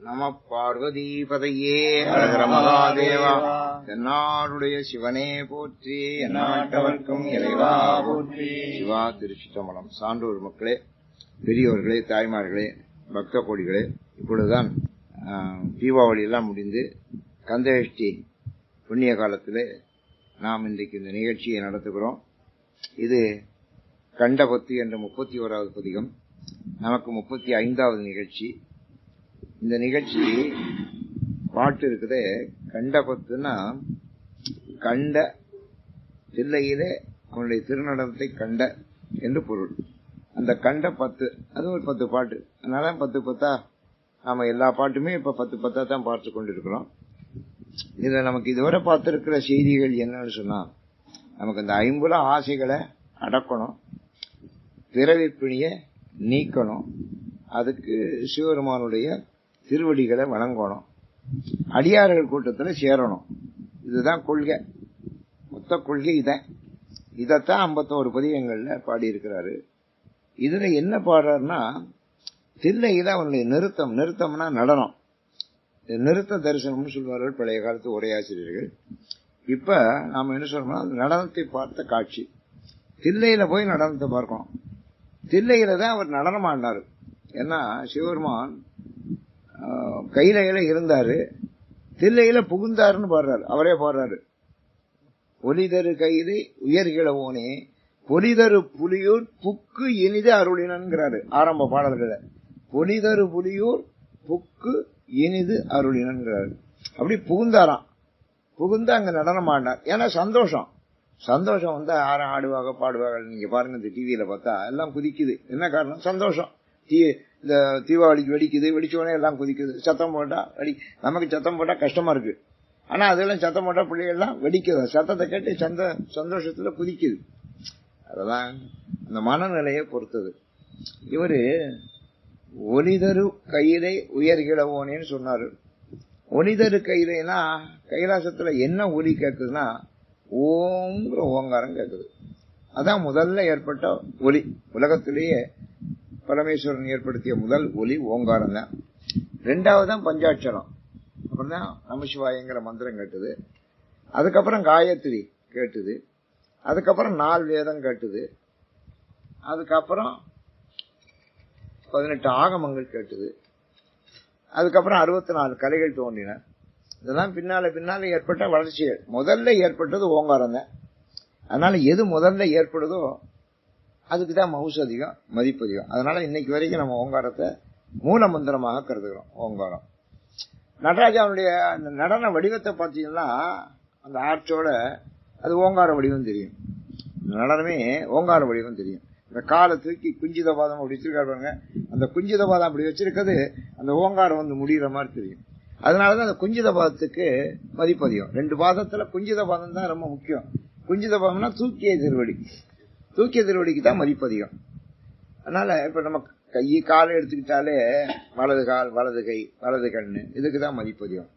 நம பார்வதிபதையே ஹர மகாதேவா. தென்னாடுடைய சிவனே போற்றி, எந்நாட்டவர்க்கும் இறைவா போற்றி. சிவா திருச்சிற்றம்பலம். சான்றோர் மக்களே, பெரியோர்களே, தாய்மார்களே, பக்த கோடிகளே, இப்பொழுதுதான் தீபாவளி எல்லாம் முடிந்து கந்தசஷ்டி புண்ணிய காலத்திலே நாம் இன்றைக்கு இந்த நிகழ்ச்சியை நடத்துகிறோம். இது கண்டபத்து என்ற 31வது பதிகம், நமக்கு 35வது நிகழ்ச்சி. இந்த நிகழ்ச்சி பாட்டு இருக்குது. கண்டபத்துனா கண்ட தில்லையிலே அவனுடைய திருநடனத்தை கண்ட என்று பொருள். அந்த கண்ட 10, அது ஒரு 10 பாட்டு. அதனால 10 நாம எல்லா பாட்டுமே இப்ப 10 தான் பார்த்து கொண்டிருக்கிறோம். இதுல நமக்கு இதுவரை பார்த்திருக்கிற செய்திகள் என்னன்னு சொன்னா, நமக்கு இந்த 50 ஆசைகளை அடக்கணும், பிறவி பிணியை நீக்கணும், அதுக்கு சிவபெருமானுடைய திருவடிகளை வணங்கணும், அடியார்கள் கூட்டத்தில் சேரணும். இதுதான் கொள்கை, மொத்த கொள்கை. இதைத்தான் 51 பதிகங்கள்ல பாடி இருக்கிறாரு. இதுல என்ன பாடுறாருன்னா, தில்லையில அவனுடைய நிறுத்தம்னா நடனம், நிறுத்த தரிசனம்னு சொல்வார்கள் பழைய காலத்து உரையாசிரியர்கள். இப்ப நாம என்ன சொல்றோம்னா, நடனத்தை பார்த்த காட்சி. தில்லையில போய் நடனத்தை பார்க்கணும். தில்லையில தான் அவர் நடனம் ஆடினாரு. ஏன்னா சிவபெருமான் கையில இருந்தாரு, தில்லையில புகுந்தாருன்னு பாடுறாரு. அவரே பாடுறாரு, ஒலிதரு கையிலே உயர்கிழவோனே பொலிதரு புலியூர் புக்கு இனிது அருளினன்கிறாரு ஆரம்ப பாடல்களை. பொலிதரு புலியூர் புக்கு இனிது அருளினன்கிறாரு. அப்படி புகுந்தாராம். புகுந்து அங்க நடனம் ஆடினார். ஏன்னா சந்தோஷம் வந்து யாரும் ஆடுவாங்க பாடுவாங்க. நீங்க பாருங்க, இந்த டிவியில பார்த்தா எல்லாம் குதிக்குது. என்ன காரணம்? சந்தோஷம். இந்த தீபாவளிக்கு வெடிக்குது, வெடிச்சோடனே எல்லாம் குதிக்குது. சத்தம் போட்டா நமக்கு சத்தம் போட்டா கஷ்டமா இருக்கு. ஆனா அதெல்லாம் சத்தம் போட்டா பிள்ளைகள்லாம் வெடிக்குது. சத்தத்தை கேட்டு சந்தோஷத்துல குதிக்குது. அதெல்லாம் அந்த மனநிலையை பொறுத்தது. இவரு ஒலிதரு கையிலே உயர்கிழவோனேன்னு சொன்னாரு. ஒலிதரு கையிலேனா கைலாசத்துல என்ன ஒலி கேக்குதுன்னா, ஓங்கிற ஓங்காரம் கேக்குது. அதான் முதல்ல ஏற்பட்ட ஒலி. உலகத்திலேயே பரமேஸ்வரன் ஏற்படுத்திய முதல் ஒலி ஓங்காரம் தான். 2வதுதான் பஞ்சாட்சரம். அப்புறம் தான் நமசிவாயங்கிற மந்திரம் கேட்டது. அதுக்கப்புறம் காயத்ரி கேட்டது. அதுக்கப்புறம் 4 வேதம் கேட்டது. அதுக்கப்புறம் 18 ஆகமங்கள் கேட்டது. அதுக்கப்புறம் 64 கலைகள் தோன்றின. இதெல்லாம் பின்னால ஏற்பட்ட வளர்ச்சிகள். முதல்ல ஏற்பட்டது ஓங்காரம் தான். அதனால எது முதல்ல ஏற்படுதோ அதுக்குதான் மவுசு அதிகம், மதிப்பு அதிகம். அதனால இன்னைக்கு வரைக்கும் நம்ம ஓங்காரத்தை மூல மந்திரமாக கருதுகிறோம். ஓங்காரம் நடராஜாவுடைய நடன வடிவத்தை பார்த்தீங்கன்னா, அந்த ஆர்ச்சோட அது ஓங்கார வடிவம் தெரியும். நடனமே ஓங்கார வடிவம் தெரியும். இந்த காலை தூக்கி குஞ்சித பாதம் அப்படி வச்சிருக்காருங்க. அந்த குஞ்சித பாதம் அப்படி வச்சிருக்கிறது அந்த ஓங்காரம் வந்து முடிகிற மாதிரி தெரியும். அதனாலதான் அந்த குஞ்சித பாதத்துக்கு மதிப்பு அதிகம். 2 பாதத்துல குஞ்சித பாதம் தான் ரொம்ப முக்கியம். குஞ்சித பாதம்னா தூக்கிய திருவடிக்கு தான் மதிப்பு அதிகம். அதனால இப்ப நம்ம காலை எடுத்துக்கிட்டாலே வலது கால், வலது கை, வலது கண்ணு, இதுக்கு தான் மதிப்பு அதிகம்.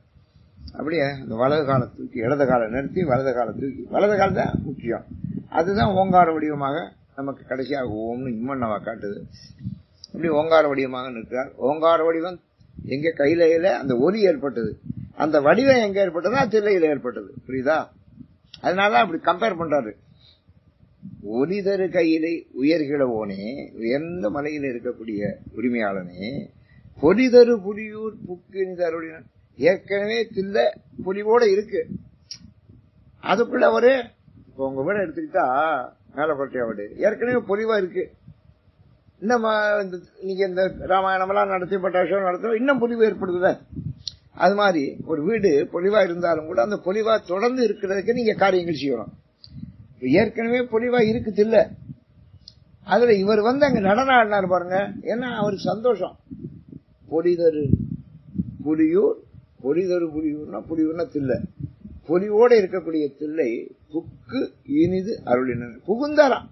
அப்படியே அந்த வலது காலை தூக்கி இடது காலை நிறுத்தி வலது காலை தூக்கி, வலது கால் தான் முக்கியம். அதுதான் ஓங்கார வடிவமாக நமக்கு கடைசியாக ஓம்னு இம்மன்னவா காட்டுது. இப்படி ஓங்கார வடிவமாக நிற்கிறார். ஓங்கார வடிவம் எங்க கையில அந்த ஒலி ஏற்பட்டது. அந்த வடிவம் எங்க ஏற்பட்டதா தில்லையில ஏற்பட்டது. புரியுதா? அதனால அப்படி கம்பேர் பண்றாரு. ஒலிதரு கையிலே உயர்கிழவோனே, உயர்ந்த மலையில் இருக்கக்கூடிய உரிமையாளனே, பொலிதரு புலியூர் புக்கு இனிது அருளினன். ஏற்கனவே தில்லை புலிவோட இருக்கு. அதுக்குள்ள அவரு இப்ப உங்க வீட எடுத்துக்கிட்டா மேலக்கோட்டையா வீடு ஏற்கனவே பொலிவா இருக்கு. இன்னும் நீங்க இந்த ராமாயணம் எல்லாம் நடத்தி பட்டாசம் நடத்த இன்னும் பொலிவு ஏற்படுதுல. அது மாதிரி ஒரு வீடு பொலிவா இருந்தாலும் கூட அந்த பொலிவா தொடர்ந்து இருக்கிறதுக்கு நீங்க காரியங்கள் செய்யணும். ஏற்கனவே பொலிவா இருக்குது இல்ல. அதுல இவர் வந்து அங்க நடனம் ஆடினார் பாருங்க. ஏன்னா அவருக்கு சந்தோஷம். பொலிதரு புலியூர்னா புலியூர்னா தில்லை, பொலிவோட இருக்கக்கூடிய தில்லை புக்கு இனிது அருளின. புகுந்தாராம்.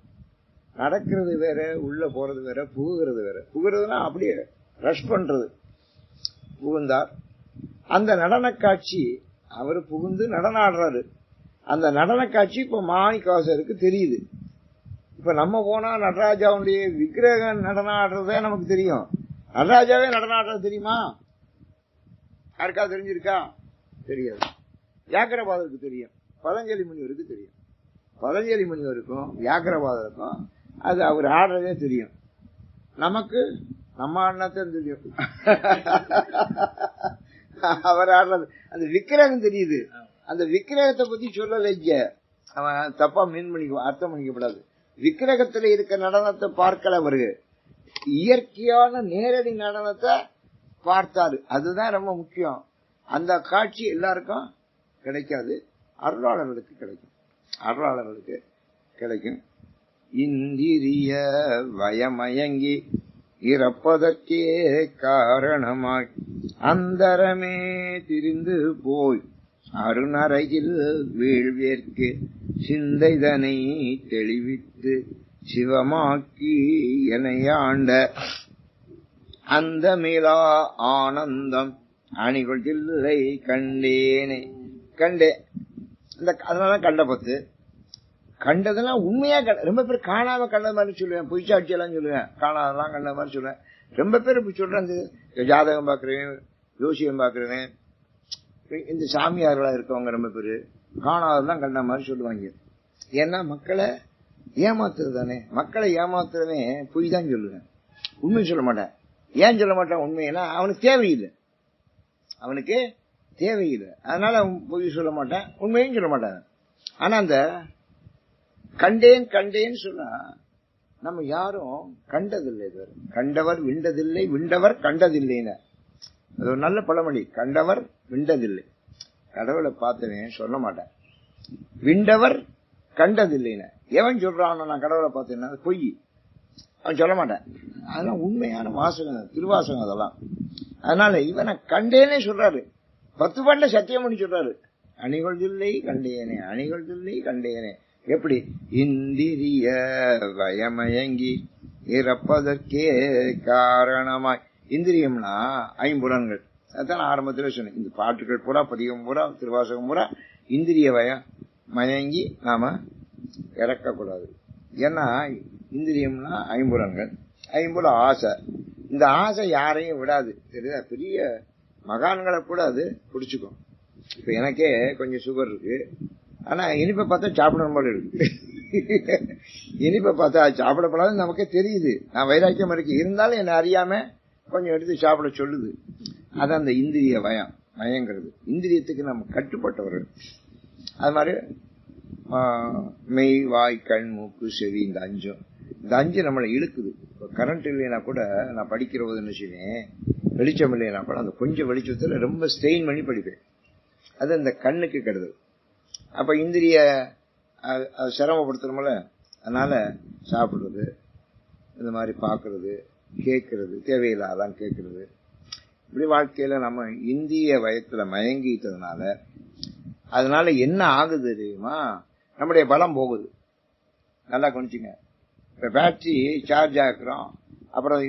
நடக்கிறது வேற, உள்ள போறது வேற, புகுகிறது வேற. புகுறதுன்னா அப்படியே ரஷ் பண்றது. புகுந்தார். அந்த நடன காட்சி அவரு புகுந்து நடனம் ஆடுறாரு. அந்த நடன காட்சி இப்ப மாணிக்கவாசருக்கு தெரியுது. இப்ப நம்ம போனா நடராஜாவுடைய விக்கிரக நடனம் ஆடுறதே நமக்கு தெரியும். நடராஜாவே நடனம் ஆடுறது தெரியுமா? யாருக்கா தெரிஞ்சிருக்கா? தெரியாது. வியாக்கிரபாதருக்கு தெரியும், பதஞ்சலி முனிவருக்கு தெரியும். பதஞ்சலி முனிவருக்கும் வியாக்கிரபாதருக்கும் அது அவர் ஆடுறதே தெரியும். நமக்கு நம்ம ஆடினாத்தான் தெரியும். அவர் ஆடுறது அந்த விக்கிரகம் தெரியுது. அந்த விக்கிரகத்தை பத்தி சொல்லல இங்க. அவன் தப்பா அர்த்தம் பண்ணிக்கப்படாது. விக்கிரகத்துல இருக்க நடனத்தை பார்க்கல அவரு, இயற்கையான நேரடி நடனத்தை பார்த்தாரு. அதுதான் ரொம்ப முக்கியம். அந்த காட்சி எல்லாருக்கும் கிடைக்காது, அருளாளர்களுக்கு கிடைக்கும். அருளாளர்களுக்கு கிடைக்கும். இந்திரிய வயமயங்கி இறப்பதற்கே காரணமாய் அந்தரமே திரிந்து போய் அருணரையில் வீழ்வேற்கு சிந்தைதனை தெளிவித்து சிவமாக்கி எனையாண்ட அந்த மேலா ஆனந்தம் அணிகள் இல்லை கண்டேனே. கண்டே அதனால கண்ட பத்து கண்டதெல்லாம் உண்மையா ரொம்ப பேர் காணாம கண்ட மாதிரி சொல்லுவேன், பொய்ச்சாட்சி எல்லாம் சொல்லுவேன், காணாதெல்லாம் கண்ட மாதிரி சொல்லுவேன். ரொம்ப பேர் இப்ப சொல்றேன், ஜாதகம் பாக்குறேன், ஜோசியம் பாக்குறேன், இந்த சாமியார்களா இருக்கவங்க ரொம்ப பேரு காணாதெல்லாம் கண்ட மாதிரி சொல்லுவாங்க. ஏன்னா மக்களை ஏமாத்துறது தானே. மக்களை ஏமாத்துறவன் பொய் தான் சொல்லுவேன், உண்மை சொல்ல மாட்டேன். ஏன் சொல்ல மாட்டான் உண்மைன்னா அவனுக்கு தேவையில்லை, அவனுக்கு தேவையில்லை. அதனால அவன் பொய் சொல்ல மாட்டான், உண்மையும் சொல்ல மாட்டான். ஆனா அந்த கண்டேன் கண்டேன்னு சொன்னா நம்ம யாரும் கண்டதில்லை. கண்டவர் விண்டதில்லை, விண்டவர் கண்டதில்லைன்னு அது ஒரு நல்ல பழமொழி. கண்டவர் விண்டதில்லை, கடவுளை பார்த்தவன் சொல்ல மாட்டேன். விண்டவர் கண்டதில்லைன்னு எவன் சொல்றான் நான் கடவுளை பார்த்தேன்னா அது பொய், அவன் சொல்ல மாட்டேன். அதெல்லாம் உண்மையான வாசகம், திருவாசகம் அதெல்லாம். அதனால இவனை கண்டேனே சொல்றாரு, 10 பாட்டுல சத்தியம் பண்ணி சொல்றாரு. அணிகள் இல்லை கண்டேனே, அணிகள் இல்லை கண்டேனே. எப்படி? இந்திரிய வயமயங்கி இறப்பதற்கே காரணமாய். இந்திரியம்னா ஐம்புலன்கள். அதான் ஆரம்பத்தில் சொன்னேன். இந்த பாட்டுகள் பூரா, பதிகம் பூரா, திருவாசகம் பூரா இந்திரிய வயம் மயங்கி நாம இறக்கக்கூடாது. ஏன்னா இந்திரியம்னா ஐம்புலன்கள், ஐம்புல ஆசை. இந்த ஆசை யாரையும் விடாது, தெரியுதா? பெரிய மகான்களை கூட அது பிடிச்சுக்கும். இப்ப எனக்கே கொஞ்சம் சுகர் இருக்கு, ஆனா இனிப்பை பார்த்தா சாப்பிடணும் போல இருக்கு. இனிப்பை பார்த்தா சாப்பிடப்படாது நமக்கே தெரியுது. நான் வைராக்கியம் இருக்கு, இருந்தாலும் என்ன அறியாம கொஞ்சம் எடுத்து சாப்பிட சொல்லுது. அது அந்த இந்திரிய வயம், மயங்கிறது. இந்திரியத்துக்கு நம்ம கட்டுப்பட்டவர்கள். அது மாதிரி மெய், வாய், கண், மூக்கு, செவி, இந்த அஞ்சும். இந்த அஞ்சு நம்மளை இழுக்குது. இப்போ கரண்ட் இல்லைன்னா கூட நான் படிக்கிற போது என்ன செய்வேன், வெளிச்சம் இல்லைன்னா கூட அந்த கொஞ்சம் வெளிச்சத்துல ரொம்ப ஸ்ட்ரெயின் பண்ணி படிப்பேன். அது அந்த கண்ணுக்கு கெடுதல். அப்ப இந்திரிய சிரமப்படுத்தணும்ல. அதனால சாப்பிடுறது, இந்த மாதிரி பாக்குறது, கேட்கறது, தேவையில்லாதான் கேட்கறது, இப்படி வாழ்க்கையில நம்ம இந்திய வயத்துல மயங்கிட்டதுனால அதனால என்ன ஆகுது தெரியுமா? நம்முடைய பலம் போகுது. நல்லா கொஞ்சிங்க. இப்ப பேட்டரி சார்ஜ் ஆக்குறோம், அப்புறம்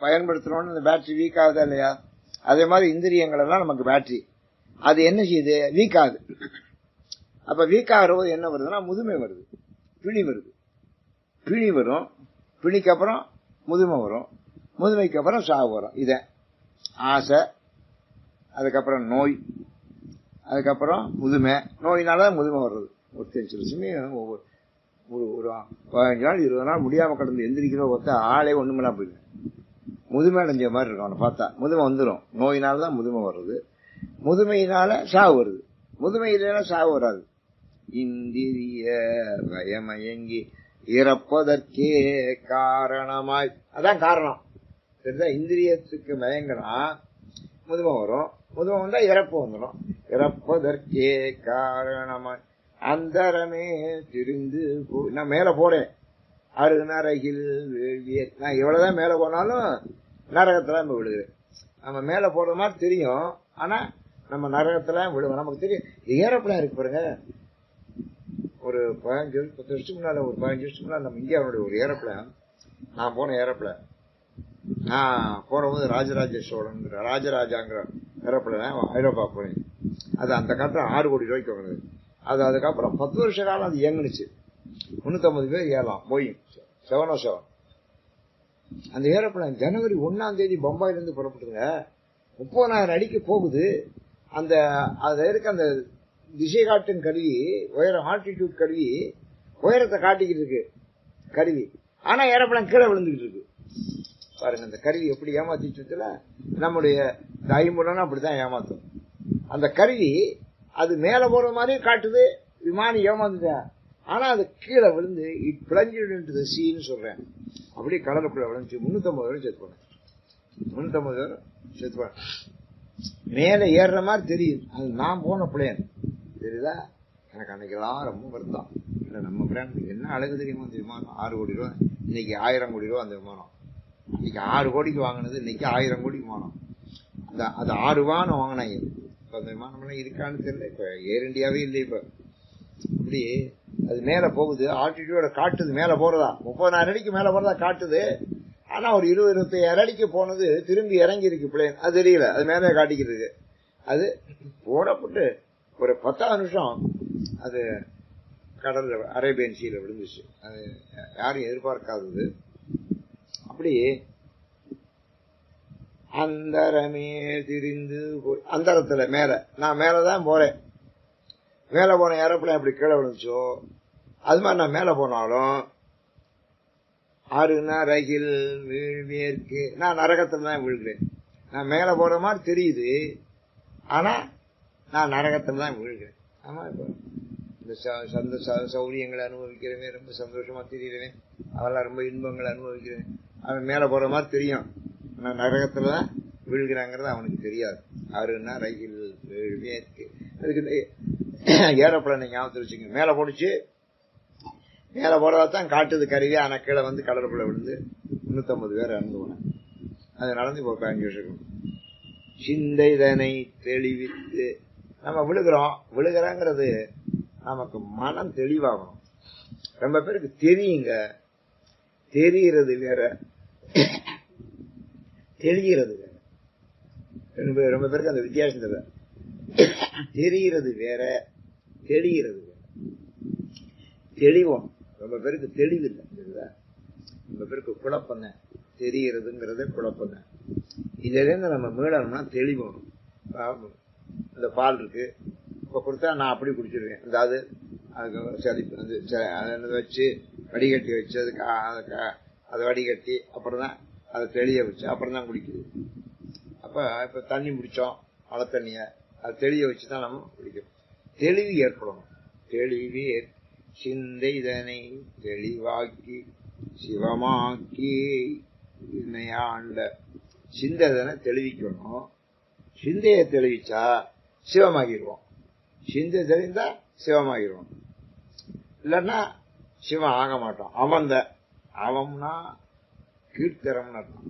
பயன்படுத்துறோம்னு இந்த பேட்டரி வீக் ஆகுதா இல்லையா? அதே மாதிரி இந்திரியங்கள் எல்லாம் நமக்கு பேட்டரி, அது என்ன செய்யுது? வீக் ஆகுது. அப்ப வீக் ஆகிற போது என்ன வருதுன்னா முதுமை வருது, பிணி வருது. பிணி வரும், பிணிக்கு அப்புறம் முதுமை வரும், முதுமைக்கு அப்புறம் சாவு வரும். இத ஆசை, அதுக்கப்புறம் நோய், அதுக்கப்புறம் முதுமை. நோயினாலதான் முதுமை வர்றது. ஒரு சில சமயம் ஒரு 15 நாள் 20 நாள் முடியாம கடந்து எந்திரிக்கிற ஒருத்த ஆளே ஒண்ணுமெல்லாம் போயிடுவேன். முதுமை அடைஞ்ச மாதிரி இருக்கும் அவனை பார்த்தா. முதுமை வந்துடும். நோயினால்தான் முதுமை வர்றது, முதுமையினால சாவு வருது, முதுமை இல்லைன்னா சாவு வராது. இந்திரிய வயமயங்கி இறப்பதற்கே காரணமாய். அதான் காரணம். இந்திரியத்துக்கு மயங்கினா முதுமை வரும், முதுமை வந்தா இறப்பு வந்துடும். இறப்பதற்கே காரணமாய் அந்தரமே திரிந்து நான் மேல போறேன். அருணரையில் நான் எவ்வளவுதான் மேல போனாலும் நரகத்துல நம்ம விடுகிறேன். நம்ம மேல போற மாதிரி தெரியும், ஆனா நம்ம நரகத்துல விடுவோம். நமக்கு தெரியும். ஏரோப்ளேன் இருக்கு பாருங்க. ஒரு 15-10 வருஷத்துக்கு முன்னால, ஒரு 15 வருஷத்துக்கு முன்னால நம்ம இந்தியாவுடைய ஒரு ஏரோப்ளேன், நான் போன ஏரோப்ளேன், நான் போறபோது ராஜராஜ சோழன் ராஜராஜாங்கிற ஏரோப்ளேன் ஐரோப்பா போனேன். அது அந்த காலத்துல 6 கோடி ரூபாய்க்கு வாங்குது. அது அதுக்கப்புறம் 10 வருஷ காலம் அது இயங்குனுச்சு. 350 பேர் ஏறலாம், போயிங் 707. அந்த ஏரோப்ளேன் ஜனவரி 1ஆம் தேதி பம்பாயில இருந்து புறப்பட்டுங்க. 30,000 அடிக்கு போகுது. அந்த அதுல இருக்க அந்த திசை காட்டும் கருவி, உயரம் ஆல்டிடியூட் கருவி உயரத்தை காட்டிக்கிட்டு இருக்கு கருவி. ஆனா ஏரோப்ளேன் கீழே விழுந்துகிட்டு இருக்கு. பாருங்க அந்த கருவி எப்படி ஏமாத்திட்டு. நம்முடைய ஐம்புலனும் அப்படித்தான் ஏமாத்தும். அந்த கருவி அது மேல போற மாதிரி காட்டுது, விமானி ஏமாந்துட்டா. ஆனா அது கீழே விழுந்து இட் பிளஞ்சு சீன்னு சொல்றேன். அப்படியே கடலுக்குள்ள விளைஞ்சு 350 பேரும் செத்து போனேன். 350 பேரும் செத்து போனேன். மேல ஏறுற மாதிரி தெரியுது. அது நான் போன பிளேன் தெரியுதா. எனக்கு அன்னைக்கெல்லாம் ரொம்ப வருத்தம். இல்ல நம்ம பிளான் என்ன அழகு தெரியுமா அந்த விமானம். 6 கோடி ரூபாய், இன்னைக்கு 1000 கோடி ரூபாய் அந்த விமானம். இன்னைக்கு 6 கோடிக்கு வாங்கினது, இன்னைக்கு 1000 கோடிக்கு விமானம். அது 6 விமானம் வாங்கினாங்க. இப்ப அந்த விமானம் எல்லாம் இருக்கான்னு தெரியல. இப்ப ஏர் இண்டியாவே இல்லை. இப்ப அப்படி அது மேல போகுது, ஆல்டிடியூட காட்டுது. மேல போறதா 30,000 அடிக்கு மேல போறதா காட்டுது. ஆனா ஒரு 20-25 அடிக்கு போனது திரும்பி இறங்கி இருக்கு பிளேன். அது தெரியல, அது மேலே காட்டிக்கிறது. அது போடப்பட்டு ஒரு 10 நிமிஷம் அது கடல்ல அரேபியன் சீல விழுந்துச்சு. அது யாரும் எதிர்பார்க்காதது. அப்படி அந்தரமே திரிந்து அந்தரத்துல மேல நான் மேலதான் போறேன். மேல போன ஏரோப்ளேன் எப்படி கீழே விழுந்துச்சோ அது மாதிரி நான் மேல போனாலும் அருநரகில் வீழ்வேற்கு நான் நரகத்துல தான் வீழ்கிறேன். நான் மேல போற மாதிரி தெரியுது, ஆனா நான் நரகத்துல தான் வீழ்கிறேன். ஆமா, இப்ப இந்த சௌரியங்களை அனுபவிக்கிறவன் ரொம்ப சந்தோஷமா தெரியுறவன், அவெல்லாம் ரொம்ப இன்பங்களை அனுபவிக்கிறேன். அவன் மேல போற மாதிரி தெரியும், நான் நரகத்துலதான் வீழ்கிறாங்கிறது அவனுக்கு தெரியாது. அருன்னா ரயில் வீழ்வேற்கு. அதுக்கு ஏரோப்ளேனை ஞாபகத்தில் வச்சுங்க. மேல போடுச்சு, மேல போறதான் காட்டுது கருவி. ஆனா கீழே வந்து கடலுக்குள்ள விழுந்து 350 பேர் இறந்து போனேன். அது நடந்து இப்போ 5 வருஷம். சிந்தைதனை தெளிவித்து நம்ம விழுகிறோங்கிறது நமக்கு மனம் தெளிவாகணும். ரொம்ப பேருக்கு தெரியுங்க, தெரிகிறது வேற, தெரிகிறது வேற. ரொம்ப பேருக்கு அந்த வித்தியாசம் தெரியல. தெரிகிறது வேற, தெரிகிறது வேற. தெளிவோம், ரொம்ப பேருக்கு தெளிவு இல்லை. ரொம்ப பேருக்கு குழப்பம் தான். தெரிகிறதுங்கிறத குழப்பம் தான். இதுல இருந்து நம்ம மீளணும்னா தெளிவோம். இந்த பால் இருக்கு, இப்ப கொடுத்தா நான் அப்படி குடிச்சிருவேன். அதாவது அதுக்கு சரி வச்சு வடிகட்டி வச்சு அதை வடிகட்டி அப்புறம் தான் அதை தெளிய வச்சு அப்புறம் தான் குடிக்குது. அப்ப இப்ப தண்ணி முடிச்சோம், மழை தண்ணிய அதை தெளிய வச்சுதான் நம்ம குடிக்கணும். தெளிவு ஏற்படணும். தெளிவே சிந்தை இதனை தெளிவாக்கி சிவமாக்கி ஆண்ட சிந்தனை தெளிவிக்கணும். சிந்தையை தெளிவிச்சா சிவமாகிடுவோம். சிந்தை தெளிந்தா சிவமாகிடுவோம். இல்லன்னா சிவம் ஆக மாட்டோம். அவம்னா கீழ்த்தரம்னு அர்த்தம்,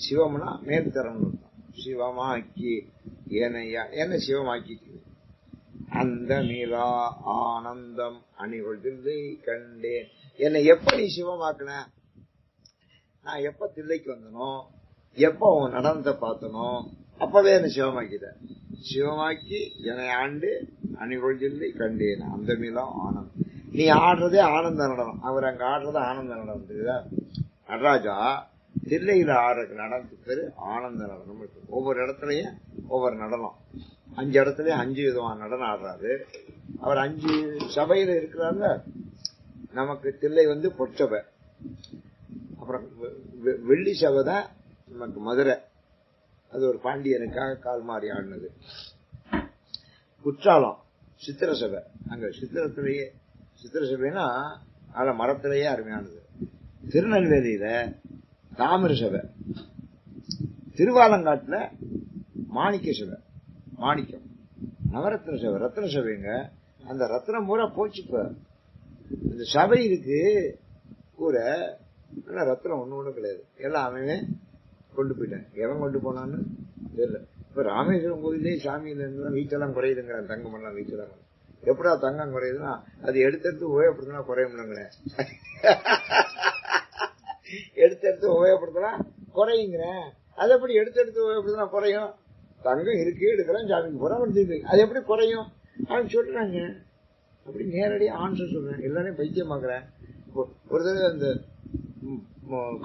சிவம்னா மேல்தரம்னு அர்த்தம். சிவமாக்கி என்ன சிவமாக்கி அந்த மீளா ஆனந்தம் அணிகொள்தில்லை கண்டேன். என்னை எப்ப நீ சிவமாக்குன, நான் எப்ப தில்லைக்கு வந்தனோ, எப்ப உன் நடனத்தை பார்த்தனோ அப்பவே என்ன சிவமாக்கிட்ட. சிவமாக்கி என்னை ஆண்டு அணிகொள்தில்லை கண்டேன் அந்த மீளா ஆனந்தம். நீ ஆடுறதே ஆனந்த நடனம். அவர் அங்க ஆடுறது ஆனந்த நடனம். தெரியுதா? நடராஜா தில்லையில ஆடுற நடனத்துக்கு பேரு ஆனந்த நடனம். ஒவ்வொரு இடத்துலயும் ஒவ்வொரு நடனம். 5 இடத்துலயும் 5 விதமான நடனம் ஆடுறாரு அவர். 5 சபையில இருக்கிறாங்க. நமக்கு தில்லை வந்து பொற்சபை, அப்புறம் வெள்ளி சபை தான் நமக்கு மதுரை. அது ஒரு பாண்டியனுக்காக கால் மாறி ஆடினது. குற்றாலம் சித்திர சபை, அங்க சித்திரத்திலேயே சித்திர சபைனா அதுல மரத்திலேயே அருமையானது. திருநெல்வேலியில தாமிர சபை, திருவாலங்காட்டுல மாணிக்க சபை, மாணிக்கம். நவரத்ன சபை, ரத்ன சபைங்க. அந்த ரத்னம் பூரா போச்சுப்ப. இந்த சபை இருக்கு கூட, ஆனா ரத்னம் ஒண்ணு கிடையாது. எல்லாம் அவன் கொண்டு போயிட்டான். எவன் கொண்டு போனான்னு தெரியல. இப்ப ராமேஸ்வரம் கோயிலே சாமியில இருந்து வீச்செல்லாம் குறையுதுங்கிறான். தங்கம் எல்லாம் வீச்செல்லாம் எப்படா தங்கம் குறையுதுன்னா அது எடுத்து உபயோகப்படுத்தினா குறையும்லங்கிற. எடுத்து உபயோகப்படுத்தினா குறையுங்கிறேன். அது எப்படி எடுத்து உபயோகப்படுத்தினா குறையும்? தங்கம் இருக்கு, எடுக்கிறேன், சாமிக்கு போறோம், அது எப்படி குறையும்? அவன் சொல்றாங்க. அப்படி நேரடியா ஆன்சர் சொல்றேன். எல்லாரையும் பைத்தியமாக்குறேன். ஒரு தடவை அந்த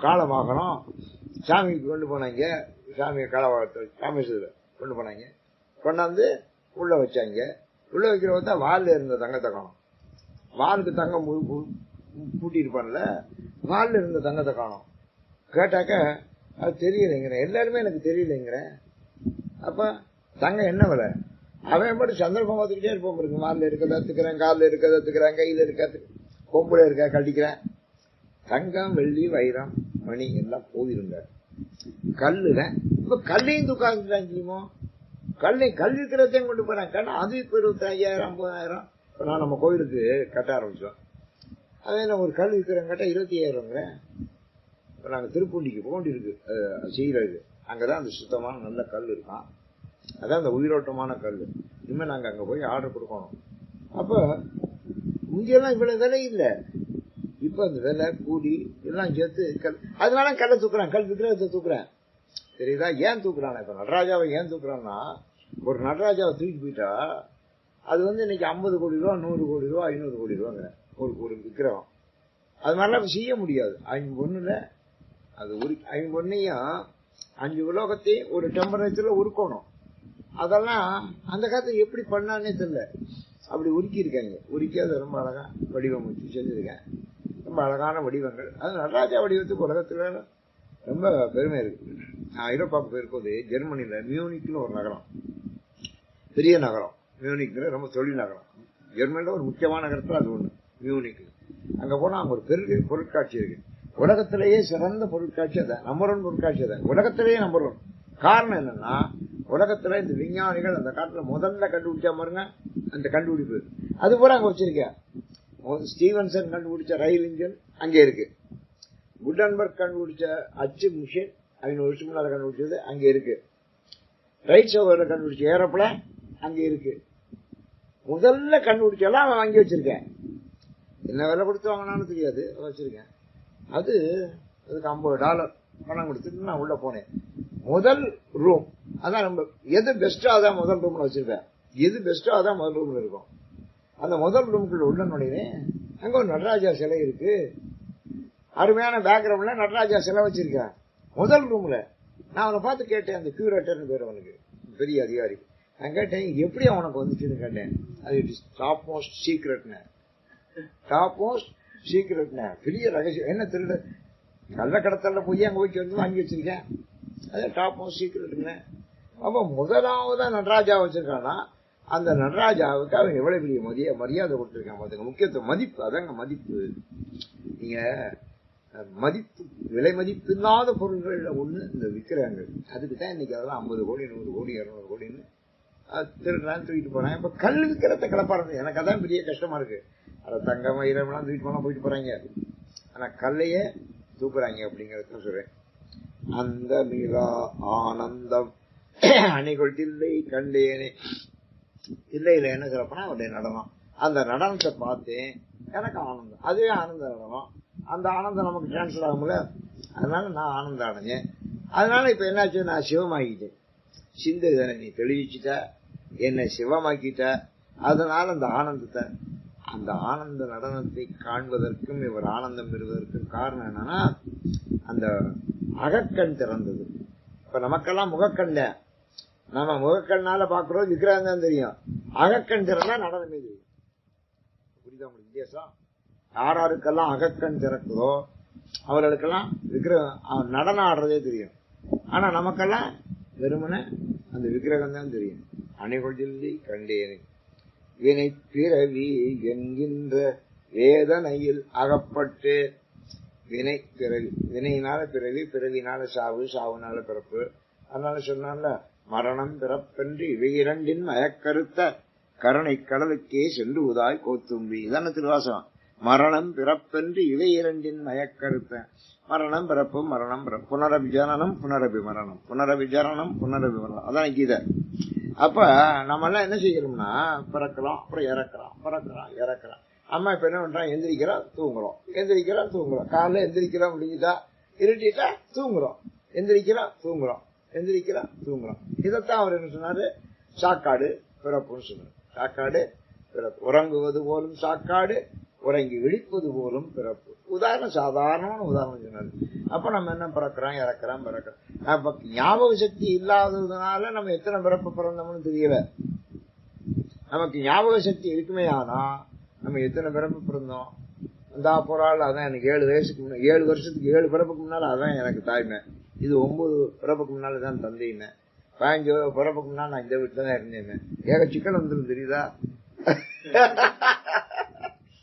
காலமாகணும் சாமிக்கு கொண்டு போனாங்க. சாமியை களவாட்டு ராமேஸ்வரத்தில் கொண்டு போனாங்க. கொண்டாந்து உள்ள வச்சாங்க. உள்ள வைக்கிறவங்க தான் வாலில் இருந்த தங்கத்தை காணும். வாலுக்கு தங்கம் பூட்டிருப்பான்ல, வாலில் இருந்த தங்கத்தை காணும். கேட்டாக்க அது தெரியலைங்கிறேன். எல்லாருமே எனக்கு தெரியலைங்கிறேன். அப்ப தங்கம் என்ன விலை? அவன் மட்டும் சந்தர்ப்பம் பார்த்துக்கிட்டே இருப்போம். இருக்கு வாலில் இருக்க தத்துக்கிறேன், காலில் இருக்க தத்துக்கிறேன், கையில இருக்க கொம்புல இருக்க கட்டிக்கிறேன். தங்கம் வெள்ளி வைரம் மணி எல்லாம் போயிருங்க. கல்லுல இப்ப கல்லையும் தூக்காந்துட்டாங்க தெரியுமோ. கல் இருக்கிறதையும் கொண்டு போறாங்க. கண்ணு அது இப்ப 25,000 50,000. நான் நம்ம கோயிலுக்கு கட்ட ஆரம்பிச்சோம். அதே ஒரு கல் விற்கிறேன் கேட்டா 25,000. இப்ப நாங்க திருப்பூண்டிக்கு போண்டி இருக்கு செய்யறது. அங்கதான் அந்த சுத்தமான நல்ல கல் இருக்கான். அதான் அந்த உயிரோட்டமான கல். இனிமே நாங்க அங்க போய் ஆர்டர் கொடுக்கணும். அப்ப இங்கெல்லாம் இவ்வளவு விலை இல்லை. இப்ப அந்த விலை கூடி எல்லாம் சேர்த்து கல், அதனால கல்லை தூக்குறேன், கல் விக்கிரகத்தை தூக்குறேன். தெரியுதா ஏன் தூக்குறான்? இப்ப நடராஜாவை ஏன் தூக்குறான்னா, ஒரு நடராஜாவை தூக்கி போயிட்டா அது இன்னைக்கு 50 கோடி ரூபா, 100 கோடி ரூபா, 500 கோடி ரூபாங்க ஒரு விக்கிரகம். அது மாதிரிலாம் செய்ய முடியாது. 5 பொண்ணுல அது 5 பொண்ணையும் 5 உலோகத்தையும் ஒரு டெம்பரேச்சர்ல உருக்கணும். அதெல்லாம் அந்த காலத்துல எப்படி பண்ணானே தெரியல. அப்படி உருக்கி இருக்காங்க. உருக்கி அதை ரொம்ப அழகா வடிவமைச்சு செஞ்சிருக்கேன். ரொம்ப அழகான வடிவங்கள். அது நடராஜா வடிவத்துக்கு உலகத்துல ரொம்ப பெருமை இருக்கு. நான் ஐரோப்பாவுக்கு போயிருக்கோது ஜெர்மனில மியூனிக்னு ஒரு நகரம், பெரிய நகரம். மியூனிக்ல ரொம்ப தொழில் நகரம். ஜெர்மனில ஒரு முக்கியமான நகரத்துல அது ஒண்ணு மியூனிக். அங்க போனா அங்க ஒரு பெரிய பொருட்காட்சி இருக்கு. உலகத்திலேயே சிறந்த பொருட்காட்சி அதான், நம்பர் 1 பொருட்காட்சி அதான், உலகத்திலேயே நம்பர் 1. காரணம் என்னன்னா, உலகத்துல இந்த விஞ்ஞானிகள் அந்த காலத்துல முதல்ல கண்டுபிடிச்சா பாருங்க அந்த கண்டுபிடிப்பு, அது பூரா அங்க வச்சிருக்கேன். ஸ்டீவன்சன் கண்டுபிடிச்ச ரயில் இன்ஜின் அங்கே இருக்கு. குட்டன்பர்க் கண்டுபிடிச்ச அச்சு மிஷின் 500 வருஷம் முன்னால கண்டுபிடிச்சது அங்க இருக்கு. ரைட் சோவர்ல கண்டுபிடிச்ச ஏரோப்ளேன் அங்க இருக்கு. முதல்ல கண்டுபிடிச்சாலும் அவன் வாங்கி வச்சிருக்கேன். என்ன விலை கொடுத்து வாங்கினான்னு தெரியாது, வச்சிருக்கேன். அதுக்கு $50 பணம் கொடுத்துட்டு நான் உள்ள போனேன். முதல் ரூம் அதான் நம்ம எது பெஸ்டோ அதான் முதல் ரூம்ல வச்சிருக்கேன். எது பெஸ்டோ அதான் முதல் ரூம்ல இருக்கும். அந்த முதல் ரூமுக்குள்ள உள்ள நுழையே அங்க ஒரு நடராஜா சிலை இருக்கு. அருமையான பேக்ரவுண்ட்ல நடராஜா சிலை வச்சிருக்கேன் முதல் ரூம்ல. நான் அவனை பார்த்து கேட்டேன், அந்த கியூரேட்டர்னு பேர் அவனுக்கு, பெரிய அதிகாரி. நான் கேட்டேன் எப்படி அவனுக்கு வந்துச்சுன்னு கேட்டேன். அது இட் இஸ் டாப் மோஸ்ட் சீக்ரெட்னு. டாப் மோஸ்ட் சீக்ரெட்னு பெரிய ரகசியம். என்ன திருட கள்ளக்கடத்தல போய் அங்க போய் வந்து வாங்கி வச்சிருக்கேன். அது டாப் மோஸ்ட் சீக்ரெட்னு. அப்ப முதலாவதா நடராஜா வச்சிருக்கானா, அந்த நடராஜாவுக்கு அவன் எவ்வளவு பெரிய மரியாதை கொடுத்திருக்கான் பாத்துங்க. முக்கியத்துவம், மதிப்பு. அதாங்க மதிப்பு. நீங்க மதிப்பு, விலை மதிப்பு இல்லாத பொருள்கள் ஒண்ணு இந்த விக்கிரகங்கள். அதுக்குதான் இன்னைக்கு அதெல்லாம் 50 கோடி 100 கோடி 200 கோடின்னு திருடுறான்னு தூக்கிட்டு போறாங்க. இப்ப கல் விக்கிரத்தை கிளப்பாருங்க. எனக்கு அதான் பெரிய கஷ்டமா இருக்கு. அதை தங்கம் வைரம்லாம் தூக்கிட்டு போனா போயிட்டு போறாங்க. ஆனா கல்லையே தூக்குறாங்க அப்படிங்கறத சொல்றேன். அந்த மீளா ஆனந்தம் அணிகள் தில்லை கண்டேனே. தில்லையில என்ன சொல்லப்போனா அவருடைய நடனம். அந்த நடனத்தை பார்த்தேன், எனக்கு ஆனந்தம். அதுவே ஆனந்த நடனம். அந்த ஆனந்தம் நமக்கு டிரான்ஸ்ஃபர் ஆகும்ல, அதனால நான் ஆனந்தம் அடைஞ்சேன். அதனால இப்ப என்னாச்சு, நான் சிவமாக்கிட்டேன். சிந்தை நீ தெளிவிச்சுட்ட, என்னை சிவமாக்கிட்ட. அதனால அந்த ஆனந்தத்தை, அந்த ஆனந்த நடனத்தை காண்பதற்கும் இவர் ஆனந்தம் பெறுவதற்கும் காரணம் என்னன்னா, அந்த அகக்கண் திறந்தது. இப்ப நமக்கெல்லாம் முகக்கண்ட, நம்ம முகக்கண்ணால பாக்குறோம், விக்கிரகம் தான் தெரியும். அகக்கண் திறந்தா நடனமே தெரியும். புரியுதா உங்களுக்கு வித்தியாசம்? யாராருக்கெல்லாம் அகக்கண் திறக்குதோ அவர்களுக்கெல்லாம் விக்கிரகம் நடனம் ஆடுறதே தெரியும். ஆனா நமக்கெல்லாம் வெறுமனே அந்த விக்கிரகம் தான் தெரியும். அணிகொழில்லை கண்டேனே வினை பிறவி என்கின்ற வேதனையில் அகப்பட்டு. வினை பிறவி, வினையினால பிறவி, பிறவினால சாவு, சாவுனால பிறப்பு. அதனால சொன்னால மரணம் பிறப்பென்று இவை இரண்டின் மயக்கருத்த கருணை கடலுக்கே சென்று உதாய் கோத்தும்பி. இதான திருவாசகம். மரணம் பிறப்பென்று இவை இரண்டின் மயக்கருத்த. மரணம் பிறப்பு, மரணம் பிறப்பு, புனரபி ஜனனம் புனரபி மரணம், புனரபி ஜனனம் புனரபி மரணம். அதான் கீதை. அப்ப நம்ம எல்லாம் என்ன செய்யணும்னா, பிறக்கிறோம், அப்புறம் இறக்குறோம், பிறக்கிறோம், இறக்குறோம். அம்மா இப்ப என்ன பண்றான், எந்திரிக்கிறோம் தூங்குறோம், எந்திரிக்கிறோம் தூங்குறோம். காலைல எந்திரிக்கிறோம் முடிஞ்சுட்டா, இருட்டிட்டா தூங்குறோம், எந்திரிக்கிறோம் தூங்குறோம், எந்திரிக்கிறோம் தூங்குறோம். இதைத்தான் அவர் என்ன சொன்னாரு, சாக்காடு பிறப்புன்னு சொன்னார். சாக்காடு பிறப்பு. உறங்குவது போலும் சாக்காடு, உறங்கி விழிப்பது போலும் பிறப்பு. உதாரணம், சாதாரணமான உதாரணம் சொன்னாரு. அப்ப நம்ம என்ன பிறக்கிறோம், இறக்குறோம், பிறக்கிறோம். அப்ப ஞாபக சக்தி இல்லாததுனால நம்ம எத்தனை பிறப்பு பிறந்தோம்னு தெரியல. நமக்கு ஞாபக சக்தி இருக்குமே, ஆனா நம்ம எத்தனை பிறப்பு பிறந்தோம். அந்த போறாள் அதான் எனக்கு 7 வயசுக்கு முன்னாடி, 7 வருஷத்துக்கு 7 பிறப்புக்கு முன்னால அதான் எனக்கு தாய்மை. இது 9 பிறப்புக்கு முன்னாலதான் தந்தைன்னு. 15 பிறப்புக்கு முன்னால நான் இந்த வீட்டுல தான் இருந்தேன். ஏக சிக்கல் வந்துடும் தெரியுதா.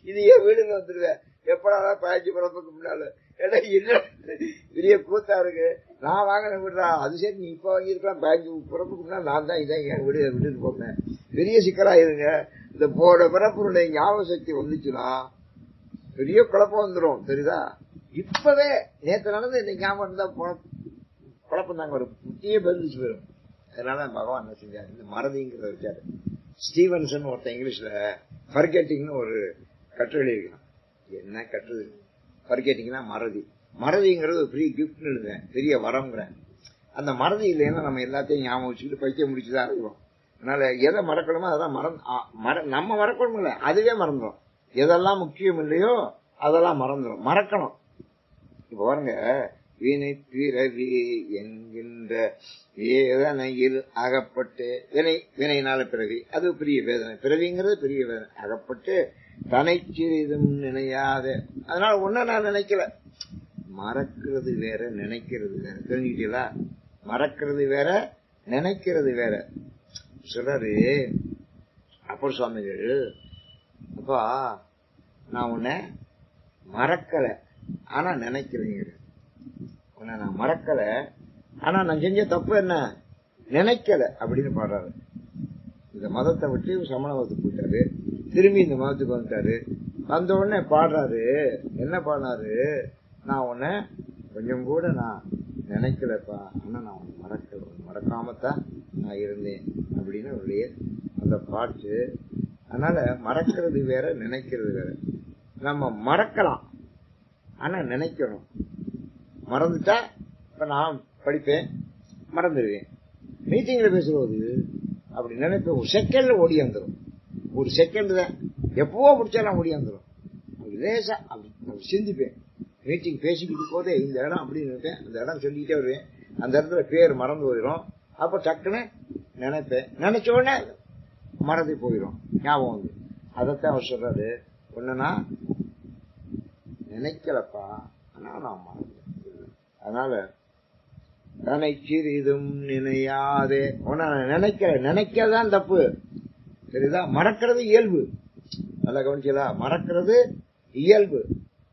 இது என் வீடுல வந்துருவேன் எப்படா 15 பிறப்புக்கு முன்னால. ஏன்னா என்ன பெரிய கூத்தா இருக்கு. நான் வாங்கின வீடுறா, அது சரி நீ இப்ப வாங்கிருக்கலாம். 15 பிறப்புக்கு முன்னால நான் தான் இதான் என் வீடு விட்டுட்டு போனேன். பெரிய சிக்கலாயிருங்க. இந்த போன பிறப்புடைய ஞாபக சக்தி வந்துச்சுன்னா பெரிய குழப்பம் வந்துடும் தெரியுதா. இப்பவே நேற்று நடந்து இந்த ஞாபகம் இருந்தா குழப்பம் தாங்க வரும், புத்தியே பதிலிச்சு வரும். அதனால பகவான் என்ன செஞ்சாரு, இந்த மறதிங்கிறத வச்சாரு. ஸ்டீவன்சன் ஒருத்தன் இங்கிலீஷ்ல ஃபர்கெட்டிங்னு ஒரு கட்டுரை இருக்கான். என்ன கட்டுறது, ஃபர்கெட்டிங்னா மறதி. மறதிங்கிறது ஒரு பெரிய கிஃப்ட்னு எழுதுறேன், பெரிய வரம்ங்கிறேன். அந்த மறதி இல்லைன்னா நம்ம எல்லாத்தையும் ஞாபகம் வச்சுக்கிட்டு பைத்தியம் முடிச்சுதான் இருக்கிறோம். அதனால எதை மறக்கணுமோ அதான் நம்ம மறக்கணும் இல்லை, அதுவே மறந்துடும். எதெல்லாம் முக்கியம் இல்லையோ அதெல்லாம் மறந்துடும், மறக்கணும். இப்ப பாருங்க, வினை பிறவி என்கின்ற வேதனையில் அகப்பட்டு, வினையினால பிறவி, அது பெரிய வேதனை. பிறவிங்கிறது பெரிய வேதனை. அகப்பட்டு தனை சிறிதும் நினையாத. அதனால ஒன்ன நான் நினைக்கல. மறக்கிறது வேற, நினைக்கிறது வேற. தெரிஞ்சுக்கிட்டீங்களா? மறக்கிறது வேற, நினைக்கிறது வேற. சொல்றாரு அப்பர் சுவாமிகள், அப்பா நான் உன்னை மறக்கல ஆனா நினைக்கிறேங்க. உன்னை நான் மறக்கல ஆனா நான் செஞ்ச தப்பு என்ன நினைக்கல அப்படின்னு பாடுறாரு. இந்த மதத்தை விட்டு சமண மதத்துக்கு போயிட்டாரு, திரும்பி இந்த மதத்துக்கு வந்துட்டாரு. வந்த உடனே பாடுறாரு, என்ன பாடுறாரு, நான் உன்னை கொஞ்சம் கூட நான் நினைக்கலப்பா, ஆனா நான் உன்னை மறக்கல, மறக்காமத்தான் நான் இருந்தேன் அப்படின்னு அவருடைய அந்த பாட்டு. அதனால மறக்கிறது வேற, நினைக்கிறது வேற. நம்ம மறக்கலாம் ஆனா நினைக்கணும். மறந்துட்டா இப்ப நான் படிப்பேன் மறந்துடுவேன், மீட்டிங்ல பேசுறது அப்படி நினைப்பேன், ஒரு செகண்ட்ல ஓடி வந்துடும். ஒரு செகண்ட் தான், எப்பவோ பிடிச்சாலும் ஓடி வந்துடும். அப்படி லேசா அப்படி சிந்திப்பேன். மீட்டிங் பேசிக்கிட்டு போதே இந்த இடம் அப்படின்னு நினைப்பேன், அந்த இடம் சொல்லிக்கிட்டே வருவேன், அந்த இடத்துல பேர் மறந்து போயிடும். அப்ப டக்குன்னு நினைப்பேன், நினைச்ச உடனே மறந்து போயிடும், ஞாபகம் வந்து. அதத்தான் அவர் சொல்றாரு, ஒண்ணுனா நினைக்கலப்பா ஆனா நான் மறந்தேன். அதனால தன்னை சிறிதும் நினையாதே. நினைக்கதான் தப்பு தெரியுதா. மறக்கிறது இயல்பு, நல்லா கவனிச்சதா. மறக்கிறது இயல்பு,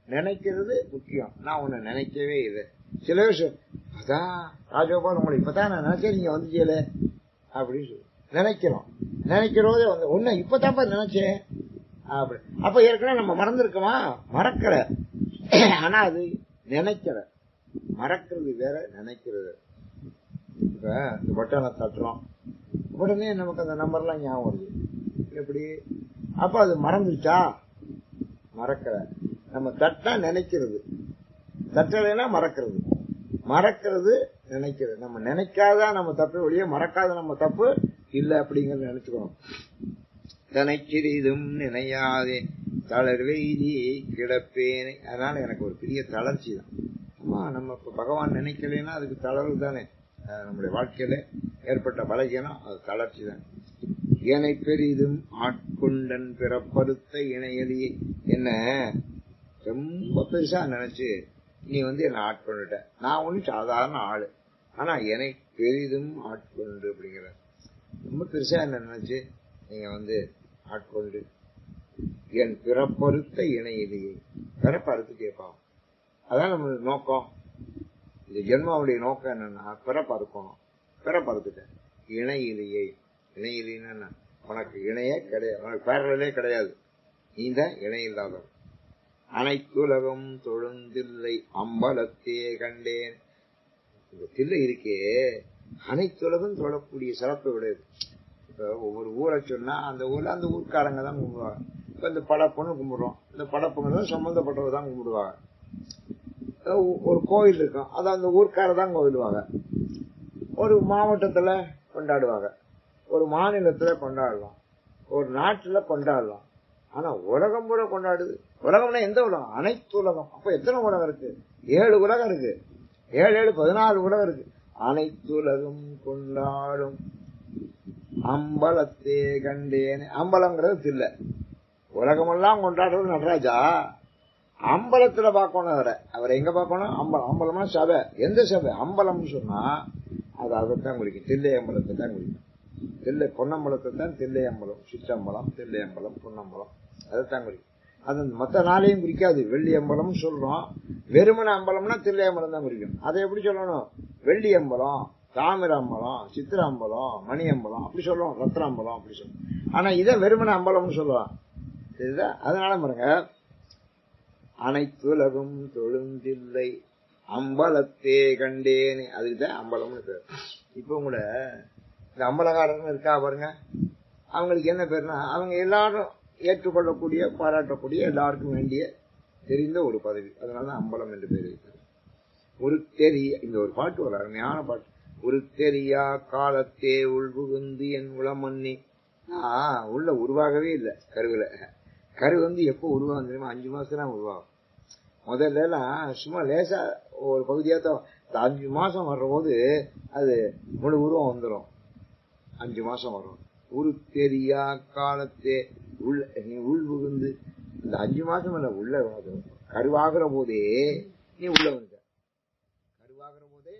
நினைக்கிறது முக்கியம். நான் உன்னை நினைக்கவே இல்லை. சில விஷயம் அதான் ராஜகோபால் உங்களை இப்பதான் நான் நினைச்சேன், நீங்க வந்துச்சேல அப்படின்னு சொல்லி நினைக்கிறோம். நினைக்கிறோதே வந்து ஒண்ணு இப்பதான்ப்பா நினைச்சேன் அப்படி. அப்ப ஏற்கனவே நம்ம மறந்துருக்கோமா, மறக்கல ஆனா அது நினைக்கல. மறக்கிறது வேற, நினைக்கிறது. இப்ப இந்த பட்டனை தட்டுறோம், உடனே நமக்கு அந்த நம்பர்லாம் ஞாபகம் வருது. எப்படி? அப்ப அது மறந்துச்சா? மறக்கல. நம்ம தட்டா நினைக்கிறது, தட்டலைன்னா மறக்கிறது. மறக்கிறது நினைக்கிறது. நம்ம நினைக்காத நம்ம தப்பு ஒழிய மறக்காத நம்ம தப்பு இல்லை அப்படிங்கறத நினைச்சுக்கணும். நினைக்கிறதும் நினையாதே தளர்வெய்தி கிடப்பேனே. அதனால எனக்கு ஒரு பெரிய தளர்ச்சி தான். ஆமா, நம்ம இப்ப பகவான் நினைக்கலைன்னா அதுக்கு தளர்வு தானே. நம்முடைய வாழ்க்கையில ஏற்பட்ட பலகீனம் அது தளர்ச்சி தான். ஏனை பெரிதும் ஆட்கொண்டன் பிறப்பறுத்த இணையலியை. என்ன ரொம்ப பெருசா நினைச்சு நீ வந்து என்ன ஆட்கொண்டுட்ட. நான் ஒண்ணு சாதாரண ஆளு, ஆனா என்னை பெரிதும் ஆட்கொண்டு அப்படிங்கிற ரொம்ப பெருசா என்ன நினைச்சு நீங்க வந்து ஆட்கொண்டு என் பிறப்பறுத்த இணையலியை. பிறப்பறுத்து கேட்பான், அதான் நம்ம நோக்கம். இந்த ஜென்மாவுடைய நோக்கம் என்னன்னா பிறப்பறுக்கணும். பிறப்பறுத்துட்டேன். இணையிலேயே. இணையிலேன்னா உனக்கு இணையே கிடையாது, உனக்கு பேரலே கிடையாது, நீ தான் இணை இல்லாதவன். அனைத்துலகம் தொழுந்தில்லை அம்பலத்தே கண்டேன். இந்த தில்லை இருக்கே அனைத்துலகம் தொழக்கூடிய சிறப்பு விடையது. இப்ப ஒவ்வொரு ஊரை சொன்னா அந்த ஊர்ல அந்த ஊர்க்காரங்க தான் கும்பிடுவாங்க. இப்ப இந்த படப்புன்னு கும்பிடுறோம், இந்த படப்புங்க சம்பந்தப்பட்டவர் தான் கும்பிடுவாங்க. ஒரு கோயில் இருக்கும், அதை அந்த ஊர்க்கார தான் கோயிலுவாங்க. ஒரு மாவட்டத்துல கொண்டாடுவாங்க, ஒரு மாநிலத்துல கொண்டாடலாம், ஒரு நாட்டுல கொண்டாடலாம். ஆனா உலகம் பூரா கொண்டாடுது உலகம்னா எந்த உலகம்? அனைத்து உலகம். அப்ப எத்தனை உலகம் இருக்கு? 7 உலகம் இருக்கு. 7 7 14 உலகம் இருக்கு. அனைத்து உலகம் கொண்டாடும் அம்பலத்தே கண்டேன். அம்பலம்ங்கிறது தில்லை. உலகமெல்லாம் கொண்டாடுறது நடராஜா. அம்பலத்துல பார்க்கணும் அவரை எங்க பார்க்கணும்? அம்பலம். அம்பலம்னா சபை. எந்த சபை? அம்பலம்னு சொன்னா அது அதைத்தான் குறிக்கும். தில்லை அம்பலத்தை தான் குறிக்கும். தில்லை பொன்னம்பலத்தை தான் தில்லை அம்பலம், சிற்றம்பலம், தில்லை அம்பலம், பொன்னம்பலம் அதைத்தான் குறிக்கும். அது மற்ற நாளையும் குறிக்காது. வெள்ளி அம்பலம் சொல்றோம். வெறுமன அம்பலம்னா தில்லை அம்பலம் தான் குறிக்கும். அதை எப்படி சொல்லணும்? வெள்ளி அம்பலம், தாமிர அம்பலம், சித்திர அம்பலம், மணி அம்பலம் அப்படி சொல்லுவோம். ரத்ன அம்பலம் அப்படி சொல்லுவோம். ஆனா இதை வெறுமன அம்பலம்னு சொல்லுவான். இதுதான். அதனால பாருங்க, அனைத்துலகும் தொழுந்தில்லை அம்பலத்தே கண்டேனே, அதுக்குதான் அம்பலம்னு பேர். இப்ப கூட இந்த அம்பலகாரன் இருக்கா பாருங்க, அவங்களுக்கு என்ன பேருனா அவங்க எல்லாரும் ஏற்றுக்கொள்ளக்கூடிய பாராட்டக்கூடிய எல்லாருக்கும் வேண்டிய தெரிந்த ஒரு பதவி. அதனால அம்பலம் என்று பேர் வைத்தார். ஒரு தெரிய, இந்த ஒரு பாட்டு ஒரு அருமையான பாட்டு. ஒரு தெரியா காலத்தே உள்புகுந்து என் உளமண்ணி. உள்ள உருவாகவே இல்லை. கருவில கரு எப்போ உருவாகும் தெரியுமா? 5 மாசம் தான் உருவாகும். முதல்ல எல்லாம் சும்மா லேசா ஒரு பகுதியாத்தான். 5 மாசம் வர்ற போது அது முழு உருவம் வந்துடும். 5 மாசம் வரும். ஒரு தெரியா காலத்தே நீ உள் புகுந்து, இந்த 5 மாசம் இல்ல, உள்ள கருவாகிற போதே நீ உள்ள வந்த. கருவாகிற போதே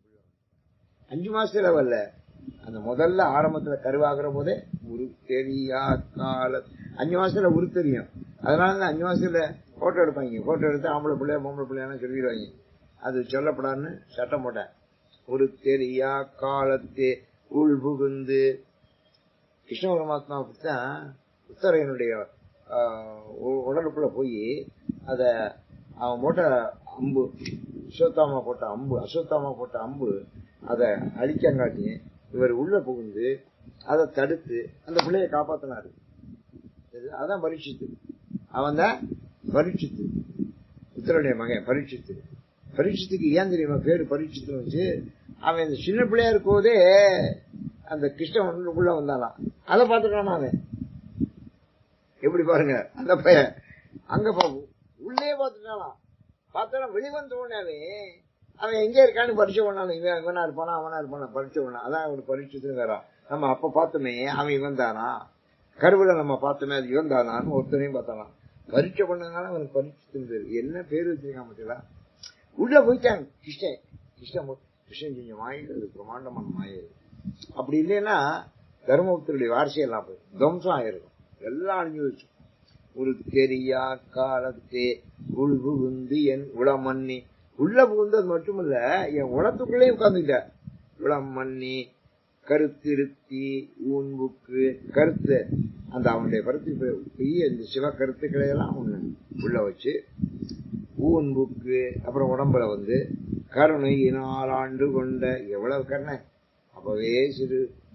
உள்ள வந்த. 5 மாசத்துல வரல, அந்த முதல்ல ஆரம்பத்துல கருவாகிற போதே உரு தெரியா கால. 5 மாசத்துல உரு தெரியும். அதனால 5 மாசத்துல போட்டோ எடுப்பாங்க. போட்டோ எடுத்து ஆம்பளை பிள்ளையா பொம்பளை பிள்ளையான்னு சொல்லிடுவாங்க. அது சொல்லப்படாதுன்னு சட்டம் போட்டேன். ஒரு தெரியா காலத்தே உள் புகுந்து. கிருஷ்ண பரமாத்மா அப்படித்தான் உத்தரையனுடைய உடலுக்குள்ள போய் அத அவன் போட்ட அம்பு, அஸ்வத்தாமா போட்ட அம்பு அதை அழிக்கங்காட்டி இவர் உள்ள புகுந்து அதை தடுத்து அந்த பிள்ளைய காப்பாத்தினாரு. அதான் பரீட்சித்து. அவன் தான் பரீட்சித்து, உத்தரனுடைய மகன் பரீட்சித்து. பரீட்சத்துக்கு ஏன் தெரியுமா பேரு பரீட்சித்து வச்சு? அவன் இந்த சின்ன பிள்ளையா இருக்கும்போதே அந்த கிருஷ்ணனுக்குள்ள வந்தாலாம். அதை பார்த்துட்டான் அவன். எப்படி பாருங்க, அந்த பையன் அங்க உள்ளே பார்த்துட்டாலாம். பார்த்தா வெளிவந்த உடனே அவன் எங்க இருக்கான்னு பரிச்சை பண்ணாலும் இவனா இருப்பானா அவனா இருப்பானா பரிச்சை பண்ணா. அதான் அவனுக்கு பரீட்சத்து வேற. நம்ம அப்ப பார்த்தோமே அவன் இவன் தானா, கருவில நம்ம பார்த்தோமே அது இவன் தானான்னு ஒருத்தனையும் பார்த்தானா. பரீட்சை பண்ணதுனால அவனுக்கு பரீட்சத்து பேரு. என்ன பேரு வச்சிருக்கான் பார்த்தீங்களா? உள்ள போயிட்டாங்க. கிருஷ்ணன் செஞ்ச மாயில் அது பிரமாண்டமான மாயில். அப்படி இல்லைன்னா தர்மபுத்தருடைய வாரிசையெல்லாம் போய் துவம்சம் ஆயிருக்கும். எல்லாம் அழிஞ்சு வச்சு. ஒரு தெரியா காலத்தே உள் புகுந்து என் உளமண்ணி. உள்ள புகுந்தது மட்டுமல்ல, என் உளத்துக்குள்ளே உட்கார்ந்துட்ட. உளமண்ணி கருத்திருத்தி ஊன்புக்கு கருத்து, அந்த அவனுடைய கருத்து பெரிய இந்த சிவ கருத்துக்களை எல்லாம் ஒண்ணு உள்ள வச்சு ஊன்புக்கு. அப்புறம் உடம்புல கருணையினால் ஆண்டு கொண்ட. எவ்வளவு கருணை! அப்பவே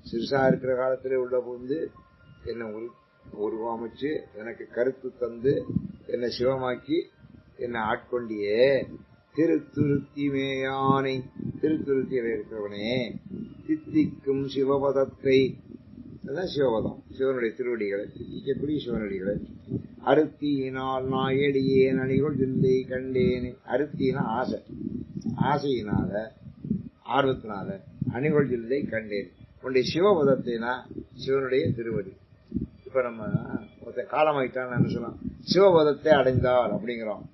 சிறுசா இருக்கிற காலத்துல உள்ள புகுந்து என்ன உருவமைச்சு எனக்கு கருத்து தந்து என்னை சிவமாக்கி என்னை ஆட்கொண்டியே. திருத்துருத்தி மேயானை, திருத்துருத்தியில இருக்கிறவனே, தித்திக்கும் சிவபதத்தை, அதுதான் சிவபதம், சிவனுடைய திருவடிகளை தித்திக்கக்கூடிய சிவனடிகளை. அருத்தியினால் நாயடியேன் அணிகள் தில்லை கண்டேன். அருத்தினா ஆசை, ஆசையினால ஆர்வத்தினால அணிகள் தில்லை கண்டேன். உன்னுடைய சிவபதத்தைனா சிவனுடைய திருவடி. இப்ப நம்ம ஒருத்தர் காலமாயிட்டான்னு என்ன சொல்லலாம்? சிவபதத்தை அடைந்தார் அப்படிங்கிறோம்.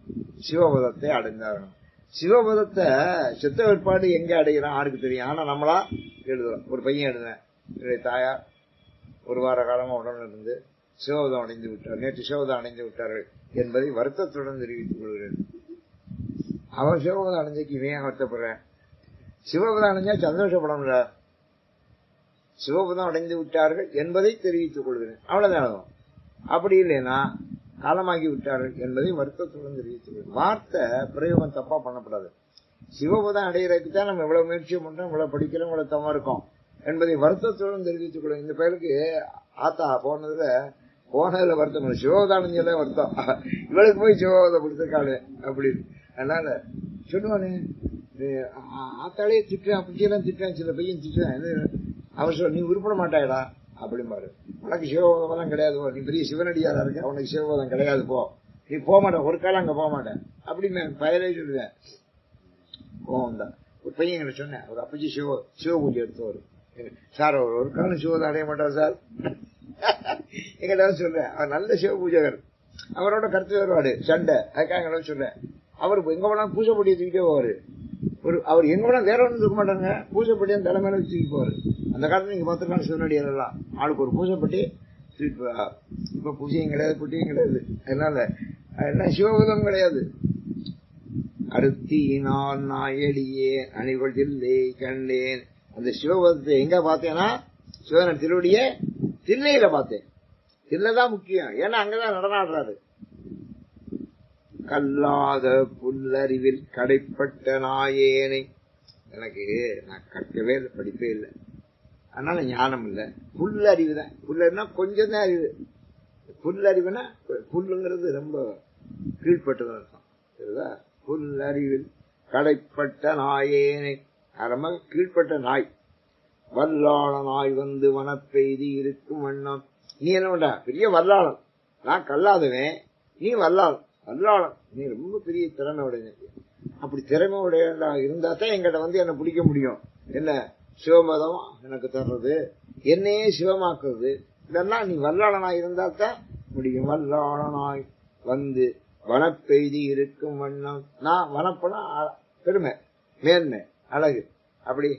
சிவபதத்தை அடைந்தார். சிவபதத்தை செத்த வேட்பாடு எங்க அடைகிறான் யாருக்கு தெரியும்? ஆனா நம்மளா எழுதுறோம். ஒரு பையன் எழுதுறேன், என்னுடைய தாயார் 1 வார காலமா உடம்புல இருந்து சிவபதம் அடைந்து விட்டார், நேற்று சிவபதம் அடைந்து விட்டார்கள் என்பதை வருத்தத்துடன் தெரிவித்துக் கொள்கிறேன். அவன் சிவபதம் அடைஞ்சக்கு இவன் வருத்தப்படுறேன். சிவபதம் அடைஞ்சா சந்தோஷப்படணும்ல. சிவபதம் அடைந்து விட்டார்கள் என்பதை தெரிவித்துக் கொள்கிறேன், அவ்வளவுதான். அப்படி இல்லைன்னா காலமாகி விட்டார்கள் என்பதை வருத்தத்துடன் தெரிவித்துக் கொள்கிறேன். வார்த்தை பிரயோகம் தப்பா பண்ணப்படாது. சிவபதம் அடைகிறதுக்கு தான் நம்ம இவ்வளவு முயற்சி பண்றோம், இவ்வளவு படிக்கிறோம், இவ்வளவு தவம் இருக்கோம் என்பதை வருத்தத்துடன் தெரிவித்துக் கொள்கிறேன். இந்த பேருக்கு ஆத்தா போனதுல வருத்தம் இல்லை, சிவபதம் அடைஞ்சல வருத்தம். இவளுக்கு போய் சிவபதம் கொடுத்துருக்காளு அப்படின்னு. அதனால சொல்லுவானே, ஆத்தாலே திட்டுறேன், அப்படியெல்லாம் திட்டுறேன், சில பையன் திட்டுறேன். அவர் சொல்ல, நீ உருப்பட மாட்டாயடா அப்படிம்பாரு. உனக்கு சிவபோதம் கிடையாது போ, நீ பெரிய சிவனடியாரா இருக்க, உனக்கு சிவபோதம் கிடையாது போ, நீ போக மாட்டேன், ஒரு காலம் அங்க போக மாட்டேன் அப்படின்னு பயலே சொல்லுவேன். கோவம் தான். ஒரு பையன் சொன்னேன், ஒரு அப்பச்சி சிவ பூஜை எடுத்தவர் சார், அவர் ஒரு காலம் சிவத்தை அடைய மாட்டார் சார் எங்கிட்ட சொல்றேன். அவர் நல்ல சிவ பூஜகர், அவரோட கருத்து வேறுபாடு சண்டை, அதுக்காக சொல்றேன். அவர் எங்க போனா பூஜை பட்டியை தூக்கிட்டே போவாரு. அவர் எங்க போனா வேற ஒன்றும் இருக்க மாட்டாங்க, பூஜை பட்டியை தலைமையில தூக்கி போவாரு. அந்த காலத்துல நீங்க பார்த்துருக்காங்க சிவனடியார் எல்லாம் ஆளுக்கு ஒரு பூஜை பட்டி தூக்கிட்டு போவா. இப்ப பூஜையும் கிடையாது, குட்டியும் கிடையாது. அதனால என்ன சிவபூதம் கிடையாது. அடுத்தினால் நான் எளியே அணிவதில்லை கண்டேன். அந்த சிவபூதத்தை எங்க பார்த்தேன்னா சிவன திருவடிய தில்லையில பார்த்தேன். தில்லைதான் முக்கியம், ஏன்னா அங்கதான் நடனாடுறாரு. கல்லாத புல்லறிவில் கடைப்பட்ட நாயேனை. எனக்கு நான் கற்கவே இல்லை, படிப்பே இல்லை, அதனால ஞானம் இல்லை. புல்லறிவு தான். புல்லறிவுனா கொஞ்சம் தான் அறிவு. புல்லறிவுனா புல்லுங்கிறது ரொம்ப கீழ்பட்டதான் இருக்கும், சரிதா? புல்லறிவில் கடைப்பட்ட நாயேனை, ரொம்ப கீழ்பட்ட நாய். வல்லாள நாய் வந்து வனப்பெய்தி இருக்கும் வண்ணம். நீ என்ன பண்ற? பெரிய வல்லாளன், நான் கல்லாதவன், நீ வல்லாளன். வல்லாளன் நீ ரொம்ப பெரிய திறமை உடைய. அப்படி திறமை உடைய இருந்தா தான் எங்கிட்ட வந்து என்ன பிடிக்க முடியும். என்ன சிவமதம் எனக்கு தர்றது, என்னையே சிவமாக்குறது, இதெல்லாம் நீ வல்லாளனாய் இருந்தா தான் முடியும். வல்லாளனாய் வந்து வனப்பெய்தி இருக்கும் வண்ணம். நான் வனப்பனா பெருமை, மேன்மை, அழகு, அப்படி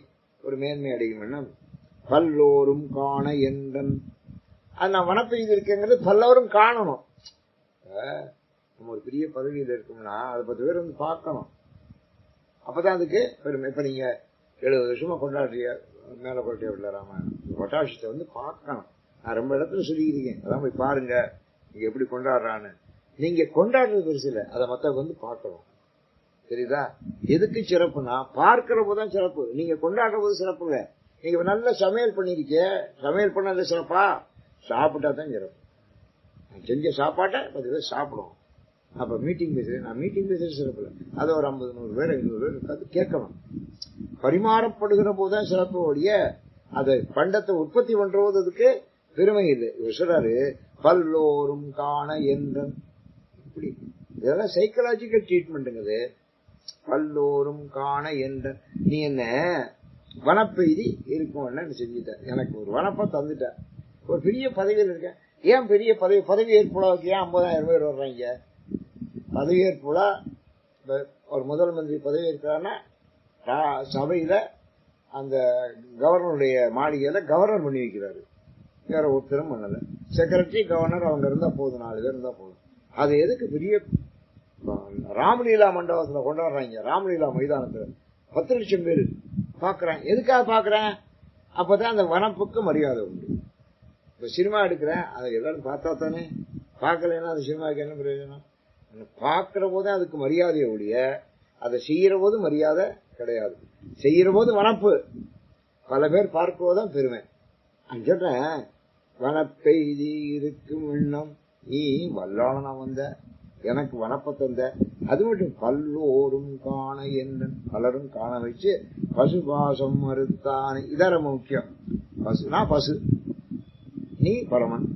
ஒரு மேன்மை அடையும் வண்ணம். பல்லோரும் காண என்றன். அது நான் வனப்பெய்தி இருக்கேங்கிறது பல்லவரும் காணணும். நம்ம ஒரு பெரிய பதவியில் இருக்கோம்னா அதை 10 பேர் வந்து பார்க்கணும், அப்பதான் அதுக்கு பெருமை. இப்ப நீங்க 70 வருஷமா கொண்டாடுறிய மேல கோட்டையை விடல ராமாயணம், கொட்டாட்சியத்தை வந்து பார்க்கணும். நான் ரொம்ப இடத்துல சொல்லிக்கிறீங்க, அதான் போய் பாருங்க நீங்க எப்படி கொண்டாடுறான்னு. நீங்க கொண்டாடுறது பெருசு இல்லை, அதை மத்தவங்க வந்து பார்க்கணும், தெரியுதா? எதுக்கு சிறப்புனா பார்க்கிற போதுதான் சிறப்பு. நீங்க கொண்டாடுற போது சிறப்பு இல்லை. நீங்க நல்ல சமையல் பண்ணிருக்க, சமையல் பண்ணது சிறப்பா? சாப்பிட்டா தான் சிறப்பு. செஞ்ச சாப்பாட்டை 10 பேர் சாப்பிடுவோம். அப்ப மீட்டிங் பேசுறேன், நான் மீட்டிங் பேசுறது சிறப்பு இல்லை. அதை ஒரு 50-100 பேர் 500 பேர் உட்காந்து கேட்கணும். பரிமாறப்படுகிற போதுதான் சிறப்பு ஒழிய அதை பண்டத்தை உற்பத்தி பண்ற போது அதுக்கு பெருமை இல்லை. இவர் சொல்றாரு பல்லோரும் காண என்றன். இப்படி இதெல்லாம் சைக்கலாஜிக்கல் ட்ரீட்மெண்ட்டுங்குது. பல்லோரும் காண என்ற. நீ என்ன வனப்பெய்தி இருக்கும் செஞ்சுட்ட, எனக்கு ஒரு வனப்பம் தந்துட்ட, ஒரு பெரிய பதவியில் இருக்க. ஏன் பெரிய பதவி ஏற்புலாவுக்கு ஏன் 50,000 பேர் வர்றாங்க? பதவி ஏற்புலா ஒரு முதல் மந்திரி பதவி இருக்கிறான்னா சபையில அந்த கவர்னருடைய மாளிகையில கவர்னர் பண்ணி வைக்கிறாரு, வேற ஒருத்தரும் பண்ணல. செக்ரட்டரி, கவர்னர் அவங்க இருந்தா போதும், 4 பேர் இருந்தா போதும். அது எதுக்கு பெரிய ராமலீலா மண்டபத்துல கொண்டாடுறாங்க, ராமலீலா மைதானத்துல 10 லட்சம் பேர் பாக்குறேன். எதுக்காக பாக்குறேன்? அப்பதான் அந்த வனப்புக்கு மரியாதை உண்டு. இப்ப சினிமா எடுக்கிறேன், அதை எல்லாரும் பார்த்தா தானே, பார்க்கலன்னா அது சினிமாவுக்கு என்ன பிரயோஜனம்? பார்க்கிற போதே அதுக்கு மரியாதையை ஒழிய அதை செய்யற போது மரியாதை கிடையாது. செய்யற போது வனப்பு, பல பேர் பார்க்குவதுதான் பெருமை. சொல்றேன் வனப்பெய்தி இருக்கும் எண்ணம். நீ வல்லாளனா வந்த, எனக்கு வனப்ப தந்த, அது மட்டும் பல்லோரும் காண என்ன, பலரும் காண வச்சு பசுபாசம் மறுத்தானே. இதான் ரொம்ப முக்கியம். பசுனா பசு, நீ பரமன்.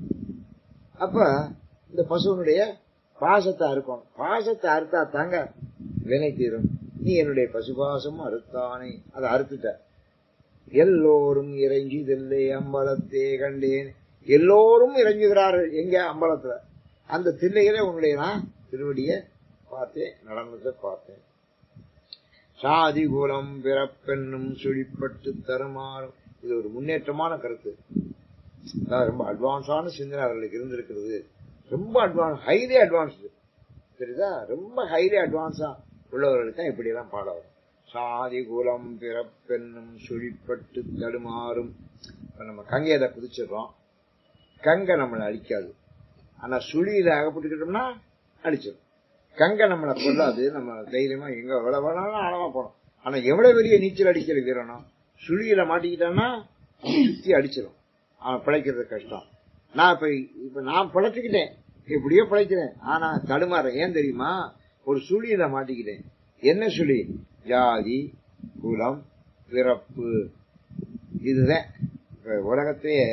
அப்ப இந்த பசுவனுடைய பாசத்தை அறுக்கணும். பாசத்தை அறுத்தா தாங்க வினை தீரும். நீ என்னுடைய பசுபாசம் அறுத்தானே, அதை அறுத்துட்ட. எல்லோரும் இறைஞ்சிதில்லை அம்பலத்தே கண்டேன். எல்லோரும் இறங்குகிறார்கள் எங்க? அம்பலத்துல. அந்த தில்லையில உன்னுடைய நான் திருவடிய பார்த்தேன், நடந்ததை பார்த்தேன். சாதி குலம் பிறப்பென்னும் சுழிப்பட்டு தருமாறும். இது ஒரு முன்னேற்றமான கருத்து, ரொம்ப அட்வான்ஸான சிந்தனை அவர்களுக்கு இருந்திருக்கிறது. ரொம்ப அட்வான்ஸ், ஹைலி அட்வான்ஸ்டு, சரிதா? ரொம்ப ஹைலி அட்வான்ஸா உள்ளவர்களுக்கு தான் இப்படி எல்லாம் பாட வரும். சாதி குலம் பிறப்பென்னும் சுழிப்பட்டு தடுமாறும். நம்ம கங்கையில குதிச்சிடறோம், கங்கை நம்மளை அழிக்காது. ஆனா சுழியில அகப்பட்டுக்கிட்டோம்னா அடிச்சிடும். கங்கை நம்மளை கொள்ளாது, நம்ம தைரியமா எங்க எவ்வளவு வேணாலும் ஆழமா போனோம். ஆனா எவ்வளவு பெரிய நீச்சல் அடிக்கிற வீரனும் சுழியில மாட்டிக்கிட்டான்னா சுத்தி அடிச்சிடும், அவன் பிழைக்கிறது கஷ்டம். நான் இப்ப நான் பிழைச்சுக்கிட்டேன், எப்படியோ பிழைக்கிறேன், ஆனா தடுமாறேன். ஏன் தெரியுமா? ஒரு சுழியில மாட்டிக்கிட்டேன். என்ன சுழி? ஜாதி குலம் பிறப்பு. இதுதான் உலகத்தையே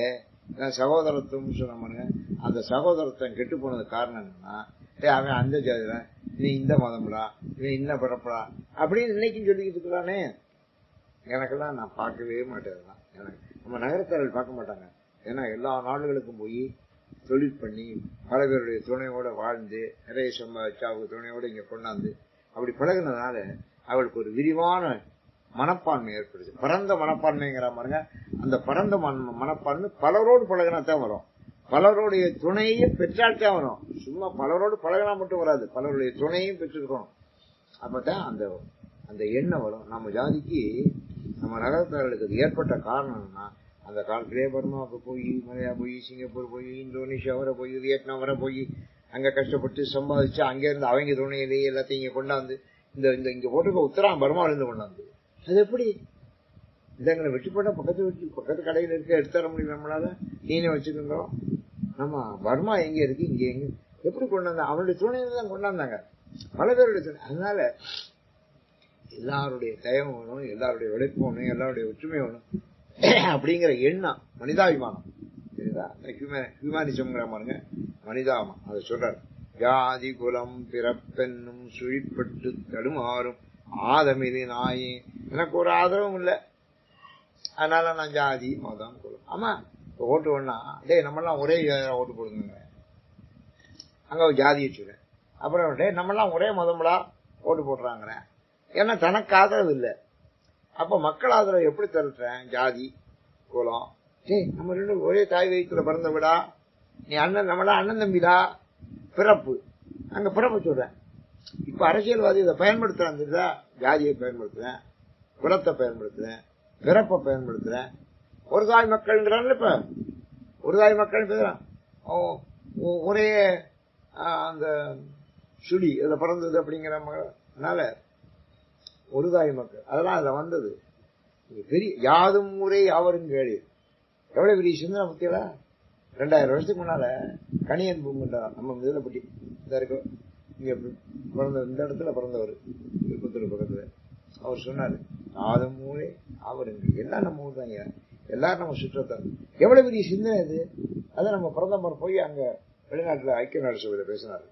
சகோதரத்துவம் சொன்ன. அந்த சகோதரத்துவம் கெட்டு போனது காரணம் என்னன்னா, அவன் அந்த ஜாதிதான், நீ இந்த மதம்டா, நீ இந்த பிறப்படா அப்படின்னு இன்னைக்கும் சொல்லிக்கிட்டு இருக்கிறானே. எனக்கெல்லாம் நான் பார்க்கவே மாட்டேன். எனக்கு நம்ம நகரத்தார்கள் பார்க்க மாட்டாங்க. ஏன்னா எல்லா நாடுகளுக்கும் போய் தொழில் பண்ணி பல பேருடைய துணையோட வாழ்ந்து நிறைய சம்பாதிச்சு அவங்க துணையோட இங்க கொண்டாந்து அப்படி பழகினதுனால அவளுக்கு ஒரு விரிவான மனப்பான்மை ஏற்படுது. பரந்த மனப்பான்மைங்கிற பாருங்க. அந்த பரந்த மனப்பான்மை பலரோடு பழகினாத்தான் வரும். பலருடைய துணையையும் பெற்றால்தான் வரும். சும்மா பலரோடு பழகினா மட்டும் வராது, பலருடைய துணையும் பெற்றிருக்கணும். அப்பதான் அந்த எண்ணம் வரும். நம்ம ஜாதிக்கு நம்ம நகரத்தார்களுக்கு ஏற்பட்ட காரணம்னா அந்த காலத்திலே பர்மாவுக்கு போய், மலையா போய், சிங்கப்பூர் போய், இந்தோனேஷியா வர போய், வியட்நாம் வர போய் அங்க கஷ்டப்பட்டு சம்பாதிச்சு அங்க இருந்து அவங்க துணையிலேயே எல்லாத்தையும் இங்க கொண்டாந்து இங்க போட்டுக்க உத்தராம் பர்மாவில இருந்து கொண்டாந்து அது எப்படி இதங்களை வெட்டி போட்டா பக்கத்து கடையில இருக்க எடுத்து தர முடியும் நம்மளால? நீனே வச்சுக்கிறோம். நம்ம பர்மா எங்க இருக்கு, இங்க எங்க எப்படி கொண்டாந்தாங்க? அவனுடைய துணையில தான் கொண்டாந்தாங்க, பல பேருடைய துணை. அதனால எல்லாருடைய தயவு வேணும், எல்லாருடைய உழைப்பு வேணும், எல்லாருடைய ஒற்றுமை வேணும் அப்படிங்கிற எண்ணம் மனிதாபிமானம். ஹியூமானிசம்ங்கிற பாருங்க, மனிதாபிமானம். அதை சொல்றாரு. ஜாதி குலம் பிறப்பென்னும் சுழிப்பட்டு தடுமாறும் ஆதமிதி நாயே. எனக்கு ஒரு ஆதரவும் இல்லை, அதனால நான் ஜாதி மதம் குலம். ஆமா, இப்போ ஓட்டு வேணா நம்மளாம் ஒரே ஓட்டு போடுங்க, அங்க ஜாதி வச்சுக்கிறேன். அப்புறம் நம்மளாம் ஒரே மதம்லா ஓட்டு போடுறாங்கிறேன். ஏன்னா தனக்கு ஆதரவு இல்லை. அப்ப மக்கள் ஆதரவு எப்படி தருட்டேன்? ஜாதி குலம். நம்ம ரெண்டு ஒரே தாய் வயிற்றுல பிறந்த விடா, நீ அண்ணன், நம்மளா அண்ணன் தம்பிடா. பிறப்பு, அங்க பிறப்பு சொல்றேன். இப்ப அரசியல்வாதி இதை பயன்படுத்துறான். ஜாதியை பயன்படுத்துறேன், குலத்தை பயன்படுத்துறேன், பிறப்பை பயன்படுத்துறேன். ஒரு தாய் மக்கள்ங்கிறான். இப்ப ஒரு தாய் மக்கள் பேசுறான். ஒரே அந்த சுடி இதுல பிறந்தது அப்படிங்கிறனால ஒரு தாய் மக்கள். அதெல்லாம் அதுல வந்தது. பெரிய யாதும் ஊரே யாவரும் கேளு. எவ்வளவு பெரிய சிந்தனை பத்தியா? 2000 வருஷத்துக்கு முன்னால கணியன் பூங்குண்டா நம்ம இதுல பட்டி இருக்கு, இங்க பிறந்த இந்த இடத்துல பிறந்தவர், திருப்பத்தூர் பக்கத்துல. அவர் சொன்னாரு, யாதும் ஊரே யாவரும், எல்லாம் நம்ம ஊர் தாங்க, எல்லாரும் நம்ம சுற்றத்தான். எவ்வளவு பெரிய சிந்தனை இது! அதை நம்ம பிரதமர் போய் அங்க வெளிநாட்டுல ஐக்கிய நாடு சபையில பேசினாரு.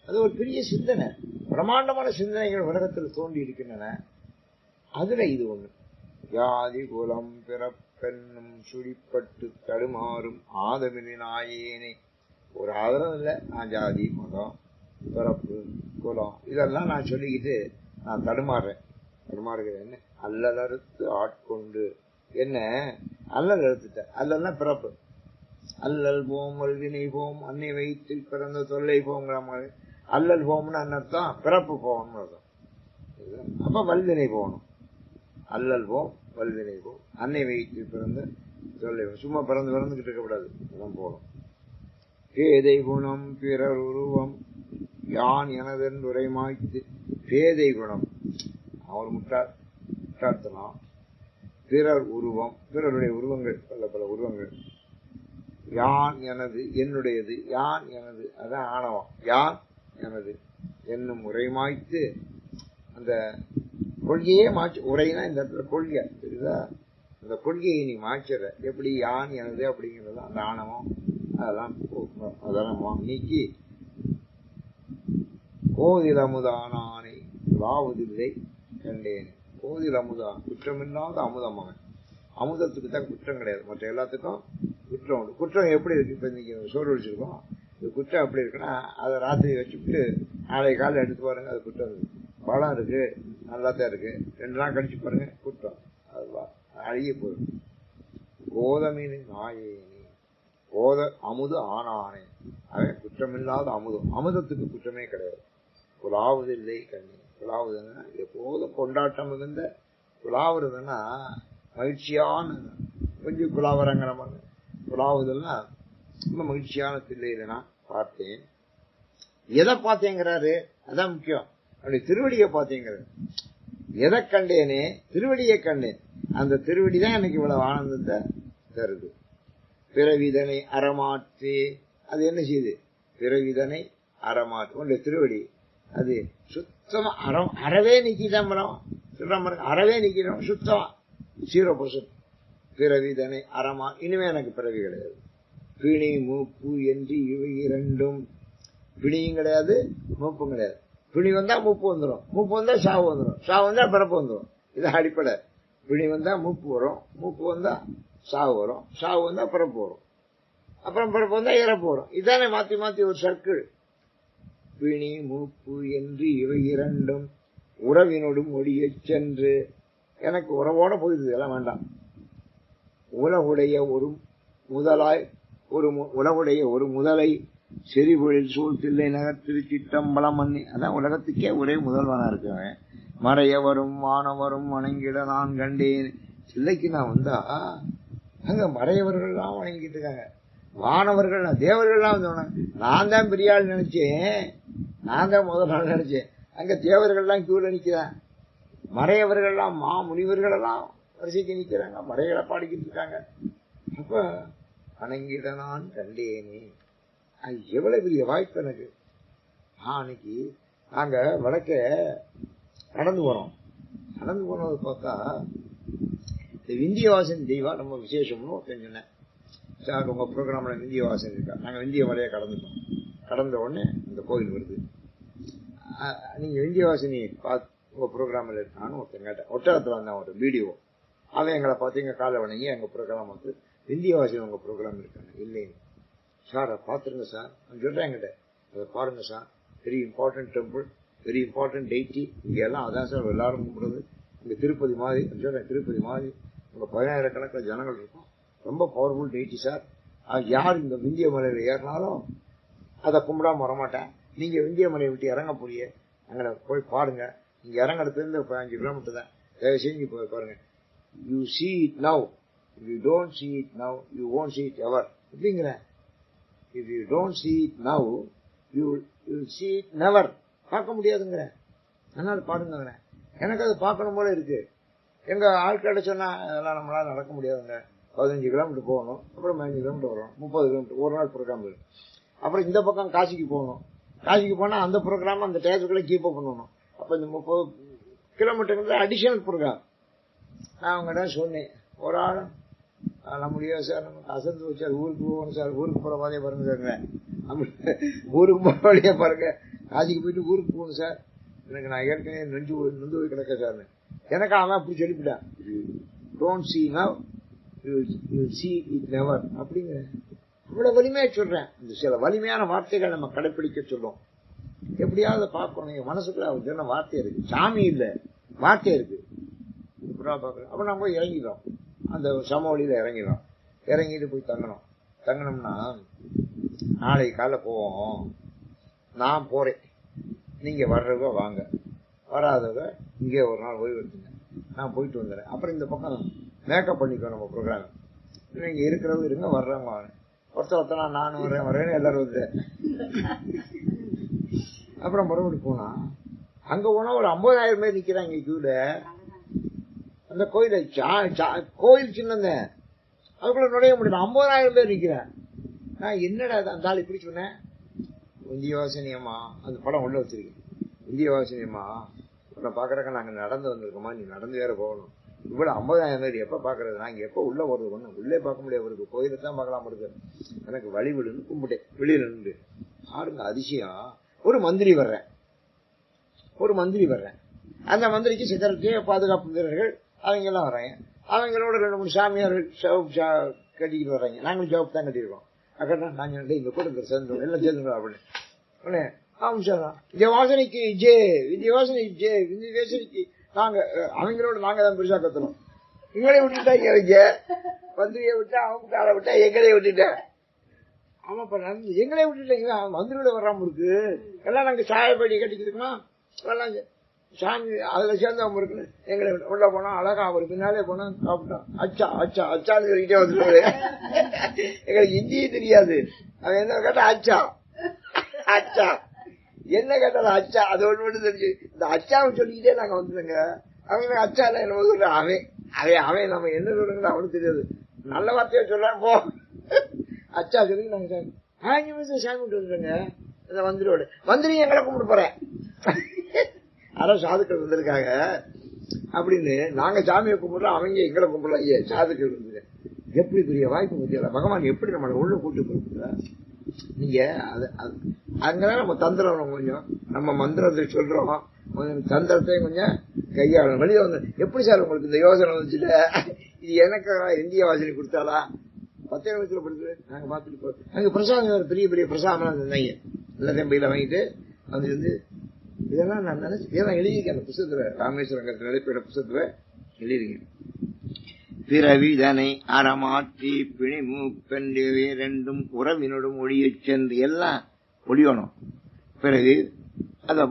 அது ஒரு பெரிய சிந்தனை, பிரம்மாண்டமான சிந்தனைகள் உலகத்தில் தோண்டி இருக்கின்றன. அதுல இது ஒண்ணு. ஜாதி குலம் பிறப்பென்னும் சுழிப்பட்டு தடுமாறும் ஆதமிதி நாயேனே. ஒரு ஆதரவு இல்லை. நான் ஜாதி மதம் பிறப்பு குலம் இதெல்லாம் நான் சொல்லிக்கிட்டு நான் தடுமாறுகிறேன். அல்லல் அறுத்து ஆட்கொண்டு என்ன அல்லல் அறுத்துட்டேன். அல்லல்னா பிறப்பு. அல்லல் போம் வல்வினை போம் அன்னை வயிற்றில் பிறந்த தொல்லை போங்கிற மாதிரி. அல்லல் போம்னு அர்த்தம், பிறப்பு போகணும்னு அர்த்தம். அப்ப வல்வினை போகணும். அல்லல் போம் வல்வினை போம் அன்னை வயிற்றில் பிறந்த தொல்லை. சும்மா பிறந்துகிட்டு இருக்கக்கூடாது, அதான் போகணும். பேதை குணம் பிறர் உருவம் யான் எனதென் உரைமாய்த்து. பேதை குணம், அவர் முட்டாள்தனம். பிறர் உருவம், பிறருடைய உருவங்கள், பல உருவங்கள். யான் எனது, என்னுடையது. யான் எனது, அதான் ஆணவம். யான் எனது என்னும் உரைமாய்த்து. அந்த கொள்கையே மாற்றி, உரைனா இந்த இடத்துல கொள்கை தெரியுதா? அந்த கொள்கையை நீ மாற்றிற. எப்படி யான் எனது அப்படிங்கிறது அந்த ஆணவம், அதெல்லாம் நீக்கி கோதில் அமுதானானை வாவதில்லை கண்டேன். கோதில் அமுதா, குற்றமில்லாத அமுதம். அவன் அமுதத்துக்கு தான் குற்றம் கிடையாது, மற்ற எல்லாத்துக்கும் குற்றம் உண்டு. குற்றம் எப்படி இருக்கு? இப்ப இன்னைக்கு சோறு வச்சிருக்கோம், இது குற்றம் எப்படி இருக்குன்னா, அதை ராத்திரி வச்சுட்டு நாளை காலை எடுத்து பாருங்க, அது குற்றம் இருக்கு. பழம் இருக்கு, நல்லா தான் இருக்கு, 2 நாள் கழிச்சு பாருங்க குற்றம், அது அழிய போயிடும். கோதமின் நாயேனி கோத அமுது ஆனானே. அவன் குற்றமில்லாத அமுதம். அமுதத்துக்கு குற்றமே கிடையாது. குலாவதில்லை கண்ணி. குலாவுதுன்னா எப்போதும் கொண்டாட்டம் மிகுந்த, குலாவுறதுன்னா மகிழ்ச்சியான, கொஞ்சம் குலாவரங்கிற மாதிரி. குலாவுதல்னா ரொம்ப மகிழ்ச்சியான தில்லையில நான் பார்த்தேன். எதை பார்த்தேங்கிறாரு? அதான் முக்கியம். அப்படி திருவடியை பார்த்தேங்கிறாரு. எதை கண்டேனே? திருவடியை கண்டேன். அந்த திருவடி தான் எனக்கு இவ்வளவு ஆனந்தத்தை தருது. பிறவிதனை அறமாற்றி. அது என்ன செய்யுது? பிறவிதனை அறமாற்று. உன்னுடைய திருவடி அது சுத்தமா அறவே நிக்கிதான் சொல்ற மாதிரி. அறவே நிக்கிறோம் சுத்தமா 0%. பிறவிதனை அறமா. இனிமே எனக்கு பிறவி கிடையாது. பிணி மூப்பு என்று இவை இரண்டும். பிணியும் கிடையாது, மூப்பும் கிடையாது. பிணி வந்தா மூப்பு வந்துடும், மூப்பு வந்தா சாவு வந்துடும், சாவு வந்தா பிறப்பு வந்துடும். இது அடிப்படை. பிணி வந்தா மூப்பு வரும், மூப்பு வந்தா சாவு வரும், சாவு வந்தா பிறப்பு வரும், அப்புறம் பிறப்பு வந்தா இறப்பு வரும். இதானே மாத்தி மாத்தி ஒரு சர்க்கிள். பிணி மூப்பு என்று இவை இரண்டும் உறவினோடும் ஒடியச் சென்று. எனக்கு உறவோட போயிடுது, எல்லாம் வேண்டாம். உலகுடைய ஒரு முதலாய் உலகுடைய ஒரு முதலை செறிபொழில் சூழ்த்தில்லை நகர் திருச்சிட்டம்பலம் மண்ணி. அதான் உலகத்துக்கே ஒரே முதல்வனா இருக்கவன். மறையவரும் வானவரும் வணங்கிட நான் கண்டேன். சில்லைக்கு நான் வந்தா அங்க மறையவர்கள்லாம் வணங்கிட்டு இருக்காங்க, வானவர்கள் தேவர்கள்லாம் வந்து நான் தான் பெரிய ஆள் நினைச்சேன், நான் தான் முதல் நாள் நினைச்சேன். அங்க தேவர்கள்லாம் கியூல நிக்கிறான், மறையவர்கள்லாம் மா முனிவர்கள் எல்லாம் வரிசைக்கு நிக்கிறாங்க, மறைகளை பாடிக்கிட்டு இருக்காங்க. அப்ப வணங்கிட நான் கண்டேனே, அது எவ்வளவு பெரிய வாய்ப்பு எனக்கு. அன்னைக்கு நாங்க வடக்க நடந்து போனோம். நடந்து போனது பார்த்தா இந்த விந்தியவாசன் தெய்வா நம்ம விசேஷம்னு சொன்னேன். சார் உங்க ப்ரோக்ராம்ல விந்தியவாசன் இருக்கா? நாங்க விந்திய மலையை கடந்துட்டோம். கடந்த உடனே இந்த கோயில் வருது. நீங்க விந்தியவாசினி பார்த்து உங்க ப்ரோக்ராம்ல இருக்கான்னு ஒருத்தன் கேட்டேன். ஒட்டகத்துல வந்தான் ஒரு வீடியோ. அவன் எங்களை பார்த்து எங்க காலை வணங்கி எங்க ப்ரோக்ராம் பார்த்து விந்தியவாசினி உங்க ப்ரோக்ராம் இருக்காங்க. இல்லைங்க சார், அதை பார்த்துருங்க சார். சொல்றேன் என்கிட்ட, அதை பாருங்க sir, very important temple, very important deity. இங்க எல்லாம் அதான் சார் எல்லாரும் கும்பிடுறது. இங்க திருப்பதி மாதிரி சொல்றேன், திருப்பதி மாதிரி உங்க 10,000 ஜனங்கள் இருக்கும், ரொம்ப பவர்ஃபுல் டெய்டி சார். யார் இந்த விந்திய மலையில ஏறினாலும் அதை கும்பிடாம வரமாட்டேன். நீங்க விந்திய மலையை விட்டு இறங்க போறிய, அங்கே போய் பாருங்க. நீங்க இறங்குறதுல இருந்து 15 கிலோமீட்டர் தான், தயவு செஞ்சு போய் பாருங்க. You see it now, if you don't see it now you won't see it ever. அப்படிங்கிறேன். If you don't see it now you will see it never. பார்க்க முடியாதுங்கிற, அதனால பாருங்க. எனக்கு அது பார்க்கணும் போல இருக்கு. எங்க ஆட்களை சொன்னா அதெல்லாம் நம்மளால நடக்க முடியாதுங்க. 15 கிலோமீட்டர் போகணும், அப்புறம் 15 கிலோமீட்டர் வரணும், 30 கிலோமீட்டர் ஒரு நாள் ப்ரோக்ராம் இருக்கு. அப்புறம் இந்த பக்கம் காசிக்கு போகணும், காசிக்கு போனா அந்த ப்ரோக்ராம் அந்த டயத்துக்குள்ள கீப் அப் பண்ணணும். அப்ப இந்த 30 கிலோமீட்டர் அடிஷனல் ப்ரோக்ராம். நான் அவங்ககிட்ட சொன்னேன், ஒரு ஆள் அதெல்லாம் முடியாது சார், நமக்கு அசந்து வச்சார், ஊருக்கு போகணும் சார், ஊருக்கு போற மாதிரியே பாருங்க சார், ஊருக்கு போற வழியா பாருங்க, காசிக்கு போயிட்டு ஊருக்கு போகணும் சார், எனக்கு நான் ஏற்கனவே நொந்து போய் கிடக்க சார். எனக்கு அவன் அப்படி சொல்லிவிட்டான், don't see now you will see it never அப்படிங்கிற. இவ்வளவு வலிமையா சொல்றேன். இந்த சில வலிமையான வார்த்தைகள் நம்ம கடைபிடிக்க சொல்லும். எப்படியாவது பார்க்கணும். என் மனசுக்குள்ள அவர் சொன்ன வார்த்தை இருக்கு, சாமி இல்ல வார்த்தை இருக்கு. அப்ப நம்ம போய் இறங்கிடும், அந்த சமவெளியில இறங்கிடும். இறங்கிட்டு போய் தங்கணும். தங்கணும்னா நாளைக்கு காலைல போவோம், நான் போறேன், நீங்க வர்றவங்க வாங்க, வராதவங்க இங்கே ஒரு நாள் ஓய்வு எடுத்துங்க, நான் போயிட்டு வந்துடுறேன். அப்புறம் இந்த பக்கம் மேக்கப் பண்ணிக்கோ நம்ம ப்ரோக்ராம். நீங்க இருக்கிறவங்க இருங்க, வர்றவங்க வாங்க. ஒருத்தனா நானும் வரேன்னு எல்லாரும் வந்து அப்புறம் மறுபடியும் போனா அங்க போனா ஒரு 50,000 பேர் நிக்கிறாங்க கியூல. அந்த கோயில் சின்னங்க, அதுக்குள்ள நுழைய முடியல, 50,000 பேர் நிக்கிறேன். நான் என்னடா அந்த ஆள் இப்படி சொன்னேன், இந்தியவாசினியம்மா அந்த படம் உள்ள வச்சிருக்கேன், இந்தியவாசினியம்மா உன்னை பாக்குறக்க நாங்க நடந்து வந்திருக்கோமா, நீ நடந்து வேற போகணும், இவ்வளவு 50,000 பேர் எப்ப பாக்குறது, நாங்க எப்ப உள்ள போறது, ஒண்ணு உள்ளே பார்க்க முடியாது, இருக்கு கோயிலை தான் பார்க்கலாம் இருக்கு. எனக்கு வழி விடுன்னு கும்பிட்டேன் வெளியில நின்று. ஆடுங்க அதிசயம், ஒரு மந்திரி வர்றேன், அந்த மந்திரிக்கு செக்ரட்டரி, பாதுகாப்பு வீரர்கள் அவங்க எல்லாம் வர்றாங்க. அவங்களோட 2-3 சாமியார்கள் கட்டிக்கிட்டு வர்றாங்க. நாங்களும் ஜவாப் தான் கட்டிருக்கோம். அக்கா நாங்க இங்க கூட சேர்ந்து எல்லாம் சேர்ந்து அப்படின்னு. ஆமா சார், விந்தியவாசினிக்கு ஜெய், விந்தியவாசினிக்கு ஜெய், விந்தியவாசினிக்கு நாங்க அவங்களோட நாங்க தான் பெருசா கத்தணும். எங்களே விட்டுட்டாங்க, அவங்க மந்திரியை விட்டா, அவங்க காலை விட்டா எங்களே விட்டுட்டேன். ஆமாப்பா நடந்து எங்களே விட்டுட்டீங்க, மந்திரியோட வராம இருக்கு எல்லாம். நாங்க சாயப்படி கட்டிக்கிட்டுக்கணும் எல்லாம் சாமி அதுல சேர்ந்தவங்க இருக்குன்னு எங்களை உள்ள போனோம். அழகா அவர் பின்னாலே போனோம், சாப்பிட்டோம். அச்சா அச்சா அச்சான்னு சொல்லிக்கிட்டே வந்துருவாரு. எங்களுக்கு ஹிந்தியும் தெரியாது. அவன் என்ன கேட்டா அச்சா அச்சா, என்ன கேட்டாலும் அச்சா, அது ஒண்ணு மட்டும் தெரிஞ்சு இந்த அச்சாவை சொல்லிக்கிட்டே நாங்க வந்துருங்க. அவங்க அச்சா என்ன சொல்ற, அவன் நம்ம என்ன சொல்றோம்னு அவனுக்கு தெரியாது. நல்ல வார்த்தையா சொல்றான், போ அச்சா சொல்லி நாங்க 5 நிமிஷம் சாமி விட்டு வந்துருங்க. மந்திரியோட மந்திரி எங்களை கும்பிட்டு போறேன், யாரோ சாதுக்கள் வந்திருக்காங்க அப்படின்னு நாங்க சாமியை கும்பிடுறோம், அவங்க எங்களை கும்பிடலாம். சாதுக்கள் வந்து எப்படி பெரிய வாய்ப்பு பத்தியா, பகவான் எப்படி நம்மளை உள்ள கூட்டு போயிருக்க. நீங்க அங்கதான் நம்ம தந்திரம் கொஞ்சம் நம்ம மந்திரத்தை சொல்றோம், கொஞ்சம் தந்திரத்தையும் கொஞ்சம் கையாளணும். வெளியே வந்து எப்படி சார் உங்களுக்கு இந்த யோசனை வந்துச்சுல, இது எனக்கு இந்திய வாசனை கொடுத்தாளா 10 நிமிஷத்துல படுத்து நாங்க பார்த்துட்டு போறோம். அங்க பிரசாதம் பெரிய பெரிய பிரசாதம் இருந்தாங்க, எல்லாத்தையும் பையில வாங்கிட்டு அது வந்து இதெல்லாம் நான் நினைச்சு இதெல்லாம் எழுதியிருக்கேன் அந்த புத்தகத்துல, ராமேஸ்வரங்க நடைபெற புத்தகத்துல எழுதிருக்கேன். பிறவிதனை அறமாற்றி பிணிமு பெண்டு இரண்டும் உறவினோடும் ஒழியச் சென்று எல்லாம் ஒழியணும். பிறகு அத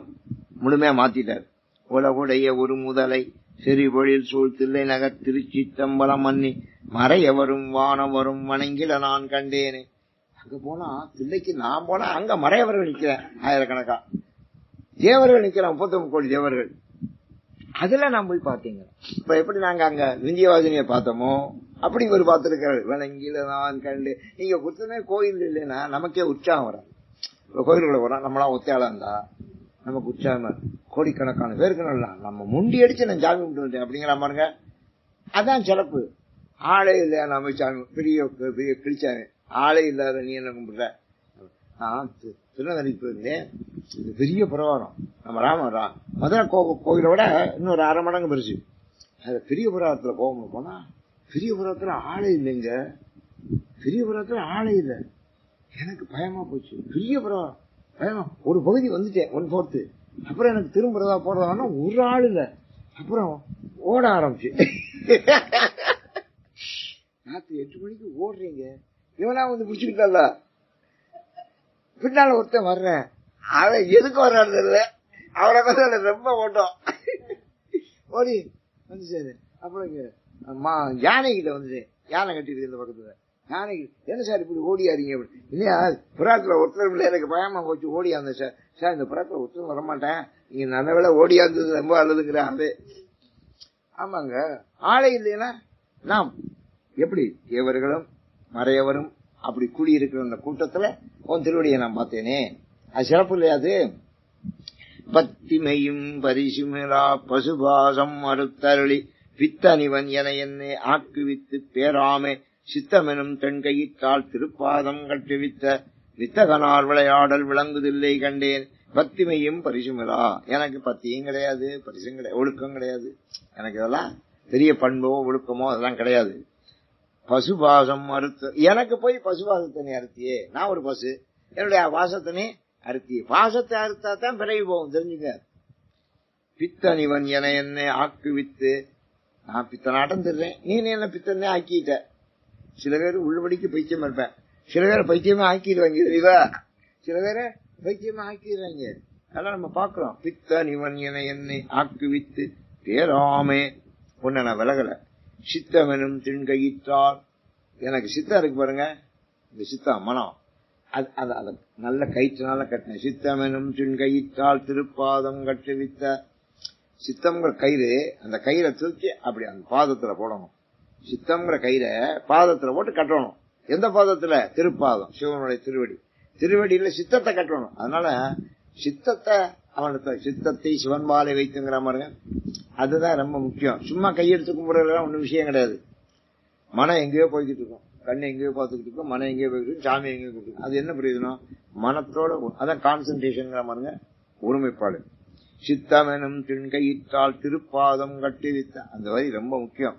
முழுமையா மாத்திட்டார். உலகுடைய ஒரு முதலை செறிபொழில் சூழ் தில்லை நகர் திருச்சி தம்பலம் மன்னி மறையவரும் வானவரும் வணங்கில நான் கண்டேனே. அங்க போனா தில்லைக்கு நான் போனா அங்க மறையவர்கள் நிக்கிறேன், ஆயிரக்கணக்கா தேவர்கள் நிக்கிறேன், 39 கோடி தேவர்கள். அதுல நான் போய் பார்த்தீங்க. இப்ப எப்படி நாங்க அங்க விந்தியவாசினிய பார்த்தோமோ அப்படி ஒரு பார்த்திருக்காரு. வணங்கில நான் கண்டு. நீங்க கொடுத்தனே கோயில் இல்லைன்னா நமக்கே உற்சாகம் வரும். இப்ப கோயிலுக்குள்ள வரோம், நம்மளாம் ஒத்தையாளா இருந்தா நமக்கு உற்சாகம். கோடிக்கணக்கான பேருக்கு நல்லா நம்ம முண்டி அடிச்சு நான் சாமி கும்பிட்டு வந்தேன் அப்படிங்கிற பாருங்க. அதான் சிறப்பு. ஆளே இல்லையா நம்ம சாமி பெரிய பெரிய கிழிச்சாங்க, ஆளே இல்லாத நீ என்ன கும்பிடுற. நான் திருநெல்வேலிக்கு போயிருந்தேன், பெரிய பிரகாரம் நம்ம மதுரை கோயிலை விட இன்னொரு 1/2 மடங்கு பெருசு. அது பெரிய புராணத்துல போகணும். போனா பெரிய புராணத்துல ஆளே இல்லைங்க, பெரிய புராணத்துல ஆளே இல்லை. எனக்கு பயமா போச்சு. பெரிய புராணம் பயமா ஒரு பகுதி வந்துட்டேன் 1/4. அப்புறம் எனக்கு திரும்புறதா போறதா ஒரு ஆள் இல்ல. அப்புறம் ஓட ஆரம்பிச்சு. ராத்திரி 8 மணிக்கு ஓடுறீங்க, இவனா வந்து பிடிச்சுக்கிட்டா. பின்னால ஒருத்தன் வர்றேன், அவன் எதுக்கு வர்றாரு இல்ல, அவரை பார்த்தா ரொம்ப ஓட்டம் ஓடி வந்து சரி. அப்புறம் யானை கிட்ட வந்துட்டேன், யானை கட்டிட்டு இந்த பக்கத்துல யானை. என்ன சார் இப்படி ஓடியாரீங்க? இல்லையா புறாத்துல ஒருத்தர் இல்லை, எனக்கு பயமா போச்சு ஓடியாந்த சார். சார் இந்த புறாத்துல ஒருத்தர் வரமாட்டேன், நீங்க நல்ல வேலை ஓடியாந்தது ரொம்ப நல்லதுங்கிற ஆளு. ஆமாங்க, ஆளை இல்லைன்னா நாம் எப்படி தேவர்களும் மறையவரும் அப்படி கூடியிருக்கிற அந்த கூட்டத்துல உன் திருவடியை நான் பார்த்தேனே, அது சிறப்பு இல்லையாது. பத்திமையும் பரிசுமிழா பசுபாசம் மறுத்தருளி பித்தனிவன் என என்னை ஆக்குவித்து பேராமே சித்தமெனும் தென்கையிட்டால் திருப்பாதம் கட்டுவித்த வித்தகனார் விளையாடல் விளங்குதில்லை கண்டேன். பத்திமையும் பரிசுமிழா, எனக்கு பத்தியும் கிடையாது, பரிசும் கிடையாது, ஒழுக்கம் கிடையாது. எனக்கு இதெல்லாம் பெரிய பண்போ ஒழுக்கமோ அதெல்லாம் கிடையாது. பசுபாசம் அறுத்த, எனக்கு போய் பசுபாசத்தனை அறுத்தியே, நான் ஒரு பசு, என்னுடைய வாசத்தனை அறுத்தியே. பாசத்தை அறுத்தா தான் பிறகு போகும், தெரிஞ்சுங்க. பித்தனிவன் என என்னை ஆக்குவித்து, நான் பித்தனாட்டம் தர்றேன், நீ என்ன பித்தனே ஆக்கிட்ட. சில பேர் உள்ளபடிக்கு பைத்தியம் இருப்பேன், சில பேரை பைத்தியமே ஆக்கிடுவாங்க தெரியுதா, சில பேரை பைத்தியமா ஆக்கிடுறாங்க. அதெல்லாம் நம்ம பாக்குறோம். பித்தனிவன் என என்னை ஆக்குவித்து பேராமே உன்னை நான் விலகல. சித்தமெனும் திண்கையிட்டால், எனக்கு சித்தம் இருக்கு பாருங்க, இந்த சித்தம் மனம், அது நல்ல கயிற்றுனால கட்டின. சித்தமெனும் திண்கையிட்டால் திருப்பாதம் கட்டுவித்த. சித்தம்ங்கிற கயிறு, அந்த கயிறை தூக்கி அப்படி அந்த பாதத்துல போடணும். சித்தம்ங்கிற கயிறை பாதத்துல போட்டு கட்டணும். எந்த பாதத்துல? திருப்பாதம், சிவனுடைய திருவடி. திருவடியில சித்தத்தை கட்டணும். அதனால சித்தத்தை அவனுக்கு, சித்தத்தை சிவன்பாலை வைத்துங்கிற மாதிரி, அதுதான் ரொம்ப முக்கியம். சும்மா கையெடுத்து கும்பிடுறதுலாம் ஒன்றும் விஷயம் கிடையாது. மனம் எங்கேயோ போய்கிட்டு இருக்கும், கண்ணு எங்கேயோ பார்த்துக்கிட்டு இருக்கும், மனம் எங்கேயோ போய்கிட்டு இருக்கும், சாமி எங்கேயோ போய்கிட்டு. அது என்ன பிரயோஜனம்? மனத்தோட, அதான் கான்சன்ட்ரேஷன் மாதிரிங்க, ஒருமைப்பாடு. சித்தமெனும் திண்கையிட்டால் திருப்பாதம் கட்டுவித்த, அந்த வரி ரொம்ப முக்கியம்.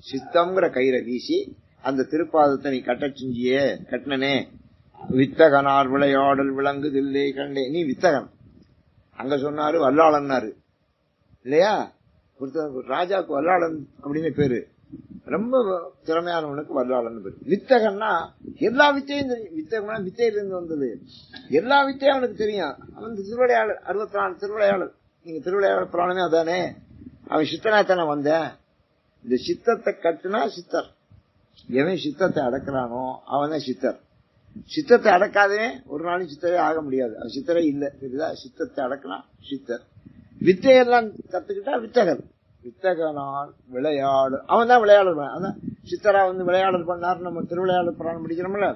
சித்தம்ங்கிற கயிறை வீசி அந்த திருப்பாதத்தை நீ கட்ட செஞ்சியே, கட்டினனே. வித்தகனார் விளையாடல் விளங்குதில்லை கண்டே. நீ வித்தகன், அங்க சொன்னாரு வல்லாளன்னாரு இல்லையா, ராஜாவுக்கு வல்லாளன் அப்படின்னு பேரு. ரொம்ப திறமையானவனுக்கு வல்லாளன் பேரு. வித்தகன்னா எல்லா வித்தையும் தெரியும். வித்தகம்னா வித்தையிலிருந்து வந்தது, எல்லா வித்தையும் அவனுக்கு தெரியும். அவன் திருவிளையாளர், 64 திருவிளையாளர். நீங்க திருவிளையாளர் புராணமே அதானே. அவன் சித்தனாத்தானே வந்தேன். இந்த சித்தத்தை கட்டுனா சித்தர். எவன் சித்தத்தை அடக்கிறானோ அவன் சித்தர். சித்தத்தை அடக்காதே ஒரு நாளும் சித்தரே ஆக முடியாது. அவன் சித்தரே இல்ல, தெரியுதா? சித்தத்தை அடக்கலாம் சித்தர். வித்தையெல்லாம் கத்துக்கிட்டா வித்தகன். வித்தகனால் விளையாடு, அவன் தான் விளையாடல். அதான் சித்தரா வந்து விளையாடல் பண்ணாரு. நம்ம திருவிளையாடல் புராணம் படிக்கிறோம்ல.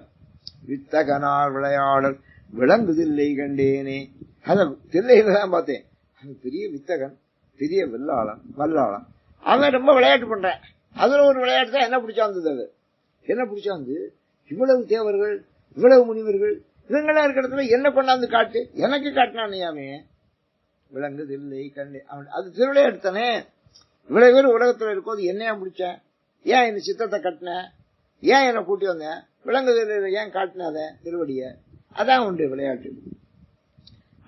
வித்தகனால் விளையாடல் விளங்குதில்லை கண்டேனே. அத தில்லையில தான் பார்த்தேன். அவன் பெரிய வித்தகன், பெரிய வல்லாளன். அவன் ரொம்ப விளையாட்டு பண்றேன். அதுல ஒரு விளையாட்டு தான் என்ன பிடிச்சா வந்தது. அது என்ன பிடிச்சா வந்து, இவ்வளவு தேவர்கள் இவ்வளவு முனிவர்கள் இவங்கெல்லாம் இருக்கிற இடத்துல என்ன கொண்டாந்து காட்டு, எனக்கு காட்டினானே விளங்குது இல்லை கண்டு. அது திருவிளையாட்டு தானே. இவ்வளவு பேர் உலகத்துல இருக்கும்போது என்னையா முடிச்சேன், ஏன் என்ன சித்தத்தை கட்டின, ஏன் என்ன கூட்டி வந்தேன், விளங்குது இல்லை ஏன் காட்டினாத திருவடிய. அதான் உண்டு விளையாட்டு.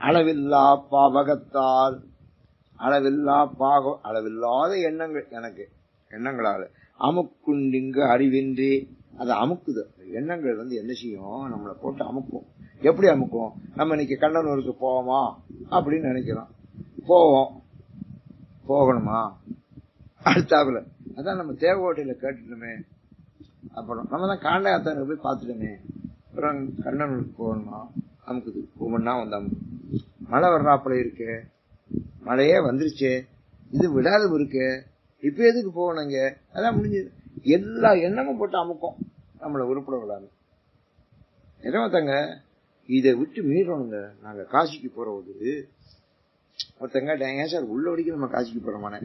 அளவில்லா பாவகத்தால், அளவில்லா பாகம், அளவில்லாத எண்ணங்கள் எனக்கு எண்ணங்களால அமுக்குண்டிங்கு அறிவின்றி. அது அமுக்குது. எண்ணங்கள் என்ன செய்யும், நம்மளை போட்டு அமுக்கும். எப்படி அமுக்கும், நம்ம இன்னைக்கு கண்ணனூருக்கு போவோமா அப்படின்னு நினைக்கிறோம், போவோம், போகணுமா அடுத்தாப்புல. அதான் நம்ம தேவகோட்டையில கேட்டுட்டோமே, அப்புறம் நம்ம தான் காண்டாயத்தானுக்கு போய் பார்த்துட்டோமே, அப்புறம் கண்ணனூருக்கு போகணுமா அமுக்குது. ஒவ்வொன்னா அமுக்கு. மழை வர்றாப்புல இருக்கு, மழையே வந்துருச்சு, இது விடாது இருக்கு, இப்ப எதுக்கு போகணுங்க, அதான் முடிஞ்சது. எல்லா எண்ணமும் போட்டு அமுக்கும் நம்மளை உருப்பட விடாது. என்னத்தாங்க இதை விட்டு மீறணுங்க. நாங்க காசிக்கு போற போது ஒருத்தங்க ஏன் சார் உள்ள வடிக்க நம்ம காசிக்கு போறோமான,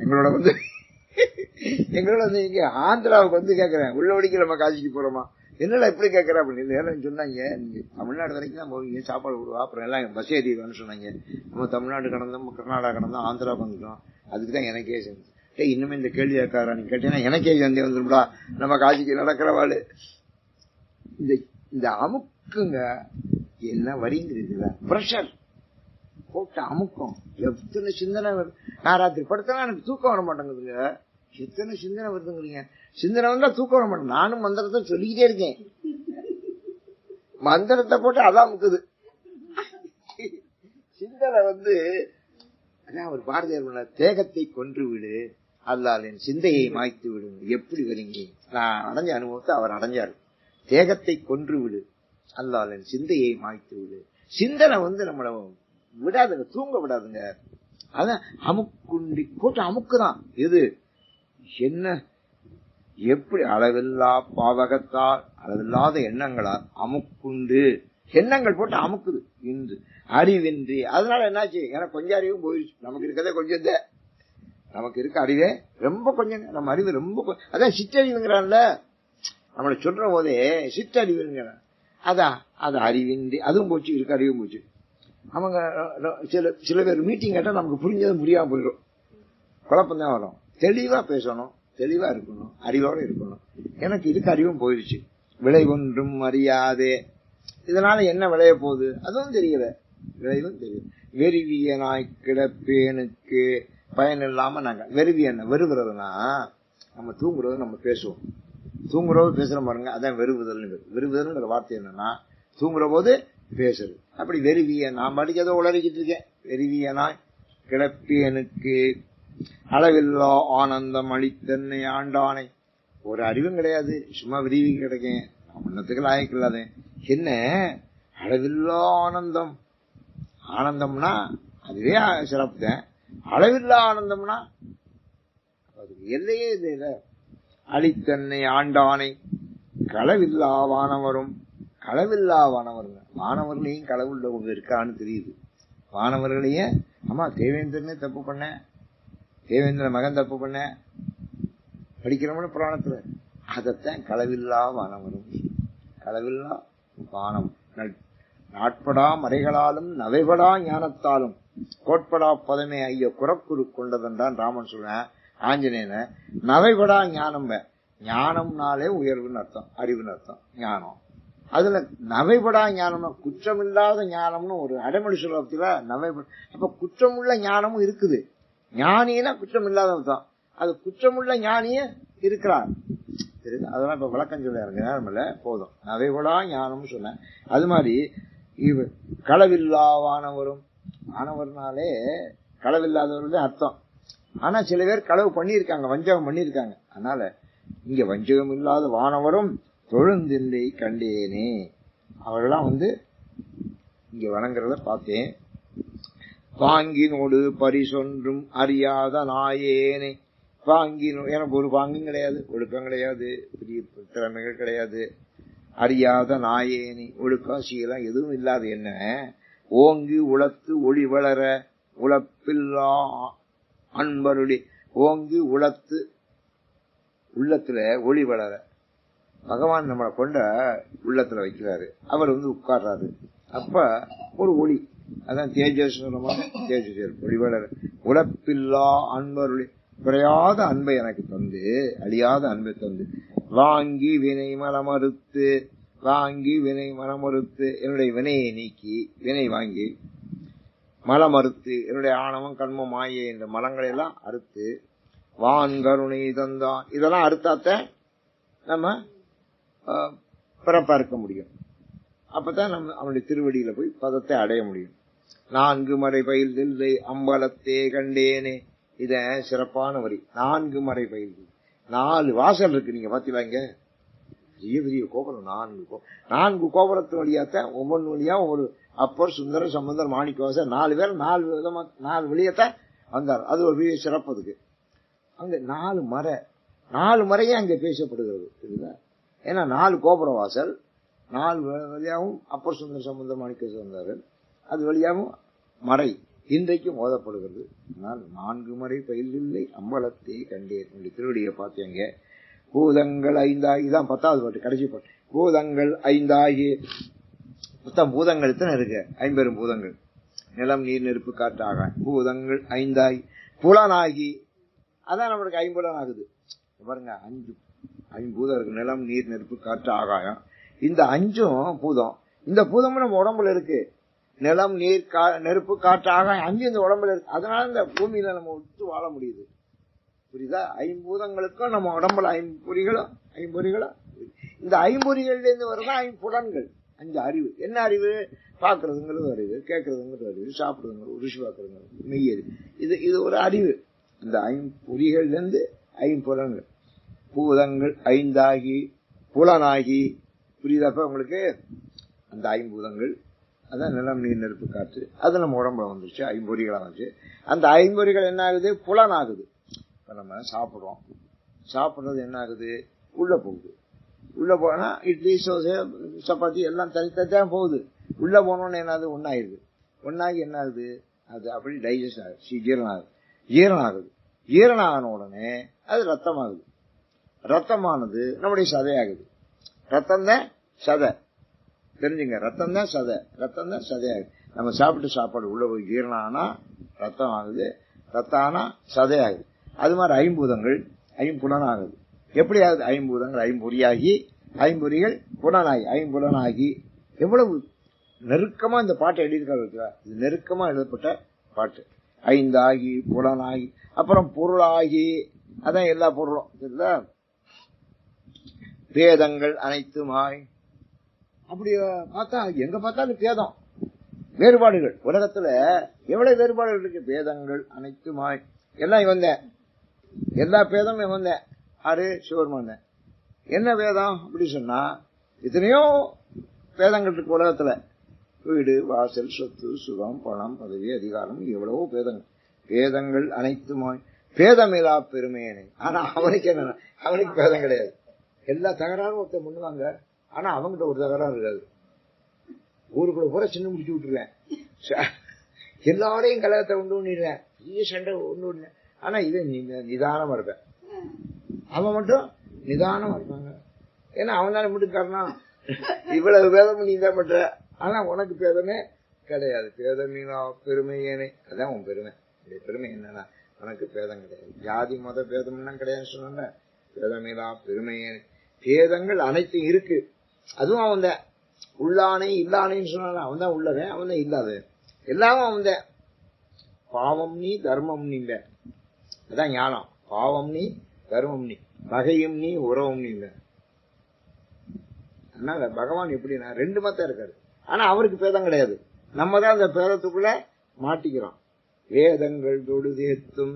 எங்களோட இங்க ஆந்திராவுக்கு கேக்குறேன், உள்ள வடிக்க நம்ம காசிக்கு போறோமா, என்னடா இப்படி கேட்கற அப்படின்னு சொன்னாங்க. நீங்க தமிழ்நாடு வரைக்கும் தான் போவீங்க, சாப்பாடு விடுவா, அப்புறம் எல்லாம் பஸ் ஏறிடுவான்னு சொன்னாங்க. நம்ம தமிழ்நாடு கடந்தோம், கர்நாடகா கடந்தோம், ஆந்திராவுக்கு வந்துட்டோம். அதுக்குதான் எனக்கே சேர்ந்து இன்னுமே இந்த கேள்வி கேட்காரா நீங்க கேட்டீங்கன்னா எனக்கே சந்தே வந்துடும்டா, நம்ம காசிக்கு நடக்கிறவாள். இந்த அமுக்குங்க என்ன வரிங்கிறதுல பிரஷர் போட்டு அமுக்கம். எத்தனை சிந்தனை, நான் ராத்திரி படுத்தனா எனக்கு தூக்கம் வர மாட்டேங்குதுங்க, எத்தனை சிந்தனை வருதுங்கிறீங்க. சிந்தனை வந்தா தூக்கம் வர மாட்டேன். நானும் மந்திரத்தை சொல்லிக்கிட்டே இருக்கேன், மந்திரத்தை போட்டு அதான் அமுக்குது சிந்தனை. அதான் ஒரு பாரதியார் தேகத்தை கொன்று விடு அல்லால் என் சிந்தையை மாய்த்து விடும். எப்படி வரீங்க, நான் அடைஞ்ச அனுபவத்தை அவர் அடைஞ்சாரு. தேகத்தை கொன்று விடு அல்லால் என் சிந்தையை மாய்த்து விடு. சிந்தனை நம்மள விடாதுங்க, தூங்க விடாதுங்க. அதான் அமுக்குண்டி போட்டு அமுக்குதான். எது என்ன எப்படி அளவில்லா பாவகத்தால், அளவில்லாத எண்ணங்களால் அமுக்குண்டு, எண்ணங்கள் போட்டு அமுக்குது இன்று அறிவின்றி. அதனால என்னாச்சு, எனக்கு கொஞ்சம் அறிவும் போயிடுச்சு. நமக்கு இருக்கதே கொஞ்சம், நமக்கு இருக்க அறிவே ரொம்ப கொஞ்சம், நம்ம அறிவு ரொம்ப. அதான் சிற்றறிவுங்கிறான்ல, நம்மளை சொல்ற போதே சிற்றறிவுங்கிற. அதான் அது அறிவின்றி, அதுவும் போச்சு, இருக்க அறிவும் போச்சு. அவங்க சில பேர் மீட்டிங் கேட்டா நமக்கு புரிஞ்சது புரியாம போயிடும், குழப்பம் தான் வரும். தெளிவா பேசணும், தெளிவா இருக்கணும், அறிவோட இருக்கணும். எனக்கு இருக்க அறிவும் போயிடுச்சு, விளை ஒன்றும் அறியாதே. இதனால என்ன விளைய போகுது அதுவும் தெரியல, விளைவும் தெரியும். வெறுவிய நாய் கிடப்பேனுக்கு பயன் இல்லாம நாங்க வெறுவிய வெறுகிறதுனா, நம்ம தூங்குறது நம்ம பேசுவோம், தூங்குறோம் பேசுற பாருங்க, அதான் வெறுவுதல். வெறுவுதல்ங்கிற வார்த்தை என்னன்னா தூங்குற போது பேசுறது. அப்படி வெறுவிய நான் படிக்கதோ உளறிக்கிட்டு இருக்கேன். வெறுவிய நாய் கிடப்பேனுக்கு அளவில்லா ஆனந்தம் அளித்தன்னை ஆண்டானை. ஒரு அறிவும் கிடையாது, சும்மா விரிவி கிடைக்கேன், முன்னத்துக்கு லாயக்கு இல்லாத. என்ன அளவில்லா ஆனந்தம், ஆனந்தம்னா அதுவே சிறப்பு தான். அளவில்லா ஆனந்தம்னா அதுக்கு எல்லையே இல்ல. அளித்தன்னை ஆண்டானை களவில்லா வானவரும், களவில்லா வானவருங்க. வானவர்களையும் களவுள்ள ஒன்று இருக்கான்னு தெரியுது. வானவர்களையே ஆமா தேவேந்திரனே தப்பு பண்ண, தேவேந்திர மகன் தப்பு பண்ண படிக்கிறோம்னு புராணத்துல. அதத்தான் களவில்லா வானவரும், களவில்லா வானம். நாட்படா மறைகளாலும் நவைபடா ஞானத்தாலும் கோட்படா பதமே ஐயோ குறக்குறு கொண்டதென்றான் ராமன் சொல்றேன். ஆஞ்சநேயன நவைபடா ஞானம், ஞானம்னாலே உயர்வுன்னு அர்த்தம், அறிவுன்னு அர்த்தம் ஞானம். அதுல நவைபடா ஞானம்னா குற்றமில்லாத ஞானம்னு ஒரு அடைமொழி சொல்றதுல நவைபட. அப்ப குற்றமுள்ள ஞானமும் இருக்குது. ஞானினா குற்றம் இல்லாதவன் தான், அது குற்றமுள்ள ஞானிய இருக்கிறார். அதெல்லாம் இப்ப விளக்கம் சொல்ல நேரமில்ல, போதும். நவைபடா ஞானம்னு சொன்னேன். அது மாதிரி களவில்லா வானவரும், வானவர்னாலே களவில்லாதவர்கள் அர்த்தம். ஆனா சில பேர் களவு பண்ணியிருக்காங்க, வஞ்சகம் பண்ணியிருக்காங்க. அதனால இங்க வஞ்சகம் இல்லாத வானவரும் தொழுந்தில்லை கண்டேனே. அவர்களாம் இங்க வணங்குறத பார்த்தேன். பாங்கினோடு பரிசொன்றும் அறியாத நாயேனே. பாங்கினோ எனக்கு ஒரு பாங்கும் கிடையாது, ஒழுக்கம் கிடையாது, பெரிய திறமைகள் கிடையாது. அறியாத நாயேனே, ஒழுக்கம் சீலம் எதுவும் இல்லாத என்ன ஓங்கி உளத்து ஒளி வளர உழப்பில்லா அன்பருளி. ஓங்கி உளத்து உள்ளத்துல ஒளி வளர, பகவான் நம்மளை கொண்ட உள்ளத்துல வைக்கிறாரு. அவர் உட்கார்றாரு. அப்ப ஒரு ஒளி, அதான் தேஜஸ் தேஜஸ் ஒளிவளர் உழப்பில்லா அன்பருளி குறையாத அன்பை எனக்கு தந்து, அழியாத அன்பை தந்து, வாங்கி வினை மனமறுத்து, வாங்கி வினை மனமறுத்து, என்னுடைய வினையை நீக்கி, வினை வாங்கி மலமறுத்து, என்னுடைய ஆணவம் கண்மம் மாயை என்ற மலங்களை எல்லாம் அறுத்து, வான் கருணை தந்தான். இதெல்லாம் அறுத்தாத்த நம்ம பிறப்பா இருக்க முடியும். அப்பதான் நம்ம அவனுடைய திருவடியில போய் பதத்தை அடைய முடியும். 4 மறை பயில் இல்லை அம்பலத்தே கண்டேனே. இத சிறப்பான வரி. 4 மறை பயில், 4 வாசல் இருக்கு. நீங்க பாத்தீங்களா, இங்க பெரிய பெரிய கோபுரம், 4 கோபுரத்து வழியாத்தான் ஒவ்வொன்று வழியா ஒரு அப்பர் சுந்தர சம்பந்தர் மாணிக்கவாசர் 4 பேர் 4 விதமா 4 வழியத்தான் வந்தார். அது ஒரு பெரிய சிறப்பு. அதுக்கு அங்க 4 மறையே அங்க பேசப்படுகிறது. சரிங்களா? ஏன்னா 4 கோபுர வாசல், 4 வழியாகவும் அப்பர் சுந்தர சம்பந்தர் மாணிக்கவாசர் வந்தாரு. அது வழியாகவும் மறை இன்றைக்கும் ஓதப்படுகிறது. ஆனால் 4 மறை பயில் இல்லை அம்பலத்தை கண்டேன். உங்களுடைய திருவடியை பார்த்தீங்க. பூதங்கள் 5 இதான் 10வது பாட்டு, கடைசி பாட்டு. பூதங்கள் 5 மொத்தம் பூதங்கள் எத்தனை இருக்கு? 50 பூதங்கள். நிலம் நீர் நெருப்பு காற்றாக. பூதங்கள் 5 புலனாகி, அதான் நம்மளுக்கு 50 ஆகுது. பாருங்க, 5 பூதம் இருக்கு. நிலம் நீர் நெருப்பு காற்று ஆகாயம். இந்த 5 பூதம். இந்த பூதமும் நம்ம உடம்புல இருக்கு. நிலம் நீர் நெருப்பு காற்று ஆகாயம் 5 இந்த உடம்புல இருக்கு. அதனால இந்த பூமியில நம்ம விட்டு வாழ முடியுது. புரியுதா? 5 பூதங்களுக்கும் நம்ம உடம்புல 5 பொறிகளும் இந்த 5 பொறிகள்ல இருந்து வருதான் 5 புலன்கள், 5 அறிவு. என்ன அறிவு? பாக்குறதுங்கிறது அறிவு, கேட்கறதுங்கிறது அறிவு, சாப்பிடுறதுங்கிறது, ருசி பார்க்கறதுங்கிறது மெய் அறிவு. இது ஒரு அறிவு. இந்த 5 பொறிகள்ல இருந்து 5 புலன்கள். பூதங்கள் 5 புலனாகி. புரியுதாப்ப உங்களுக்கு? அந்த 5 பூதங்கள், அதான் நிலம் நீர் நெருப்பு காற்று, அது நம்ம உடம்புல வந்துருச்சு. 5 பொறிகளா வந்துச்சு. அந்த 5 பொறிகள் என்ன ஆகுது? புலன் ஆகுது. இப்ப நம்ம சாப்பிடுறோம். சாப்பிடுறது என்ன ஆகுது? உள்ள போகுது. உள்ள போனா இட்லி சோசை சப்பாத்தி எல்லாம் தனித்தான் போகுது. உள்ள போனோன்னு என்னது? ஒன்னாயிருது. ஒன்னாகி என்ன ஆகுது? அது அப்படி டைஜஸ்ட் ஆகுது, ஜீரணம் ஆகுது. ஜீரணம் ஆன உடனே அது ரத்தம் ஆகுது. ரத்தமானது நம்முடைய சதையாகுது. ரத்தம் தான் சதை. தெரிஞ்சுங்க, ரத்தம் தான் சதை. ரத்தம் தான் சதையாகுது. நம்ம சாப்பிட்டு சாப்பாடு உள்ள போய் ஜீரணம் ஆனா ரத்தம் ஆகுது. ரத்தம் ஆனா சதையாகுது. அது மாதிரி 5 பூதங்கள் 5 புலன் ஆகுது. எப்படி ஆகுது? 5 பூதங்கள் 5 பொறியாகி, 5 பொறிகள் புலனாகி, 5 புலனாகி. எவ்வளவு நெருக்கமா இந்த பாட்டை எழுதியிருக்காரு. இது நெருக்கமா எழுதப்பட்ட பாட்டு. 5 புலனாகி, அப்புறம் பொருளாகி, அதான் எல்லா பொருளும். சரிங்களா? பேதங்கள் அனைத்துமாய். அப்படி பார்த்தா எங்க பார்த்தாலும் பேதம், வேறுபாடுகள். உலகத்துல எவ்வளவு வேறுபாடுகள் இருக்கு. பேதங்கள் அனைத்துமாய். எல்லாம் இவன் தான். எல்லா பேதமும் இவன் தான். ஆறு சிவருமான். என்ன வேதம் அப்படி சொன்னா, எத்தனையோ பேதங்கள் இருக்கு உலகத்துல. வீடு வாசல் சொத்து சுகம் பணம் பதவி அதிகாரம், எவ்வளவோ பேதங்கள். பேதங்கள் அனைத்துமாய் பேதமிலா பெருமையனை. ஆனா அவனுக்கு என்ன? அவனுக்கு பேதம் கிடையாது. எல்லா தகராறும் ஒருத்தர் பண்ணுவாங்க. ஆனா அவங்ககிட்ட ஒரு தகராறு இருக்காது. ஊருக்குள்ள பூரா சின்ன முடிச்சு விட்டுருவேன். எல்லாரையும் கலகத்தை உண்டு பண்ணிடுவேன். பெரிய சண்டை ஒண்ணு இல்லை. ஆனா இது நிதானமா இருப்பேன். அவன் மட்டும் நிதானமா இருப்பாங்க. ஏன்னா அவன் தானே முடிக்காரனா. இவ்வளவு பேதம் நீ தான் பண்ற. ஆனா உனக்கு பேதமே கிடையாது. பேதமீனா பெருமையேனே. அதான் உன் பெருமை. பெருமை என்னன்னா உனக்கு பேதம் கிடையாது. ஜாதி மத பேதம்லாம் கிடையாதுன்னு சொன்ன. பேதமீனா பெருமையேனே. பேதங்கள் அனைத்தும் இருக்கு. அதுவும் அவன் தான். உள்ளானே இல்லானேன்னு சொன்னால அவன் தான் உள்ளவன், அவன் தான் இல்லாத. எல்லாமும் அவன் தான். பாவம் நீ தர்மம் நீ இல்ல. அதான் ஞானம். பாவம் நீ தர்மம் நீ, பகையும் நீ உறவும் நீ இல்ல. அதனால பகவான் எப்படின்னா 2 மத்தம் இருக்காரு. ஆனா அவருக்கு பேதம் கிடையாது. நம்ம தான் அந்த பேதத்துக்குள்ள மாட்டிக்கிறோம். வேதங்கள் தொடுதேத்தும்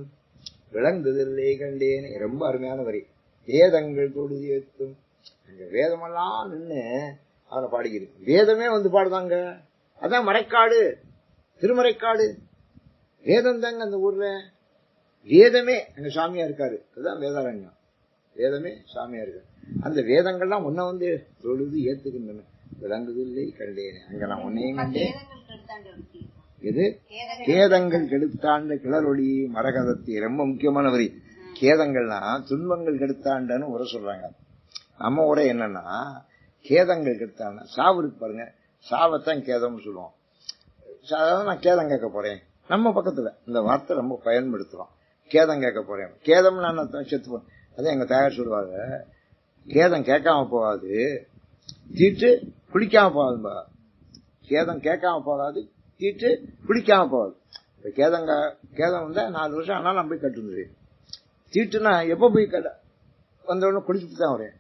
விளங்குதில்லை கண்டேனே. ரொம்ப அருமையான வரி. வேதங்கள் தொடுதேத்தும். அங்க வேதமெல்லாம் நின்று அவனை பாடிக்கிருக்கு. வேதமே வந்து பாடுதாங்க. அதான் மறைக்காடு, திருமறைக்காடு. வேதம் தாங்க அந்த ஊர்ல. வேதமே அங்க சாமியா இருக்காரு. அதுதான் வேதாரண்யம். வேதமே சாமியா இருக்காரு. அந்த வேதங்கள்லாம் உன்னை வந்து தொழுது ஏத்துக்கின்றன. விளங்குதில்லை கண்டேனே. அங்க நான் உன்னையும் கண்டேன். இது கேதங்கள் கெடுத்தாண்ட கிளறொளி மரகதத்தை. ரொம்ப முக்கியமான வரி. கேதங்கள்லாம் துன்பங்கள் கெடுத்தாண்டன்னு உரை சொல்றாங்க. நம்ம உரை என்னன்னா கேதங்கள் கெடுத்தான சாவு இருக்கு பாருங்க, சாவத்தான் கேதம்னு சொல்லுவோம். அதாவது நான் கேதம் கேட்க போறேன், நம்ம பக்கத்துல இந்த வார்த்தை ரொம்ப பயன்படுத்துறோம். கேதம் கேட்க போறேன், கேதம் நான் செத்து போறேன். அதான் எங்க தாயார் சொல்லுவாங்க, கேதம் கேட்காம போகாது, தீட்டு குளிக்காம போகாதும்பா. கேதம் கேட்காம போகாது, தீட்டு குளிக்காம போகாது. இப்ப கேதம் வந்தா 4 வருஷம் ஆனாலும் நான் போய் கட்டுந்துருவேன். தீட்டுனா எப்ப போய் வந்தவொடனே குளிச்சுட்டு தான் வரேன்.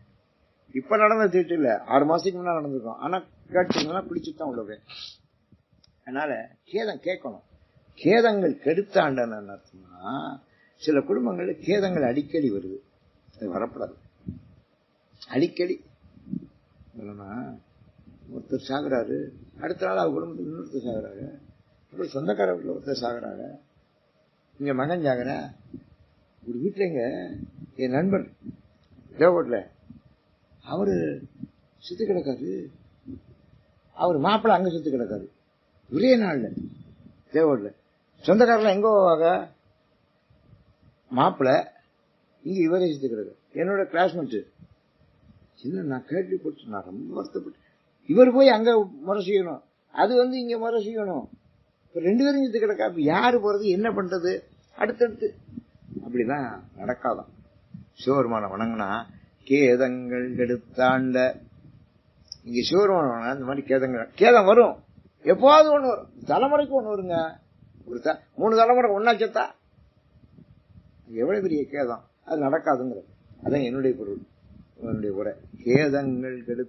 இப்ப நடந்த தீட்டு இல்ல, 6 மாசத்துக்கு முன்னாடி நடந்திருக்கும். ஆனா கேட்டுங்கன்னா குளிச்சுட்டு தான் உள்ளவேன். அதனால கேதம் கேட்கணும். கேதங்கள் கெடுத்தாண்டன்னு அர்த்தம்னா, சில குடும்பங்கள்ல கேதங்கள் அடிக்கடி வருது. அது வரப்படாது. அடிக்கடி ஒருத்தர் சாகுறாரு, அடுத்த நாள் அவர் குடும்பத்தில் இன்னொருத்தர் சாகுறாரு, அப்புறம் சொந்தக்கார வீட்டில் ஒருத்தர் சாகுறாங்க, இங்க மகன் சாகுற. ஒரு வீட்டுலங்க என் நண்பர் தேவகோட்ல அவரு செத்து கிடக்காரு, அவர் மாப்பிள்ள அங்க செத்து கிடக்காரு ஒரே நாள்ல தேவகோட்ல. சொந்தக்காரெல்லாம் எங்க போவாங்க, மாப்பிள்ள இங்க இவரே செத்து கிடக்கு. என்னோட கிளாஸ்மேட் சின்ன நான் கேள்விப்பட்டு நான் ரொம்ப வருத்தப்பட்டு, இவர் போய் அங்க முறை செய்யணும், அது இங்க முறை செய்யணும். இப்ப 2 பேரும் செத்து கிடக்கா, இப்ப யாரு போறது, என்ன பண்றது, அடுத்தடுத்து அப்படிதான் நடக்காதான். சிவபெருமான வணங்கினா கேதங்கள் கெடுத்தாண்ட. இங்க சிவபெருமான வணங்கினா இந்த மாதிரி கேதம் வரும், எப்பாவது ஒண்ணு வரும். தலைமுறைக்கு ஒண்ணு வருங்க. ஒரு 3 தலைமுறை ஒன்னா செத்தா எவ்வளவு பெரிய கேதம், அது நடக்காதுங்கிறது. அதான் என்னுடைய பொருள், என்னுடைய உரை. கேதங்கள் கெடுத்து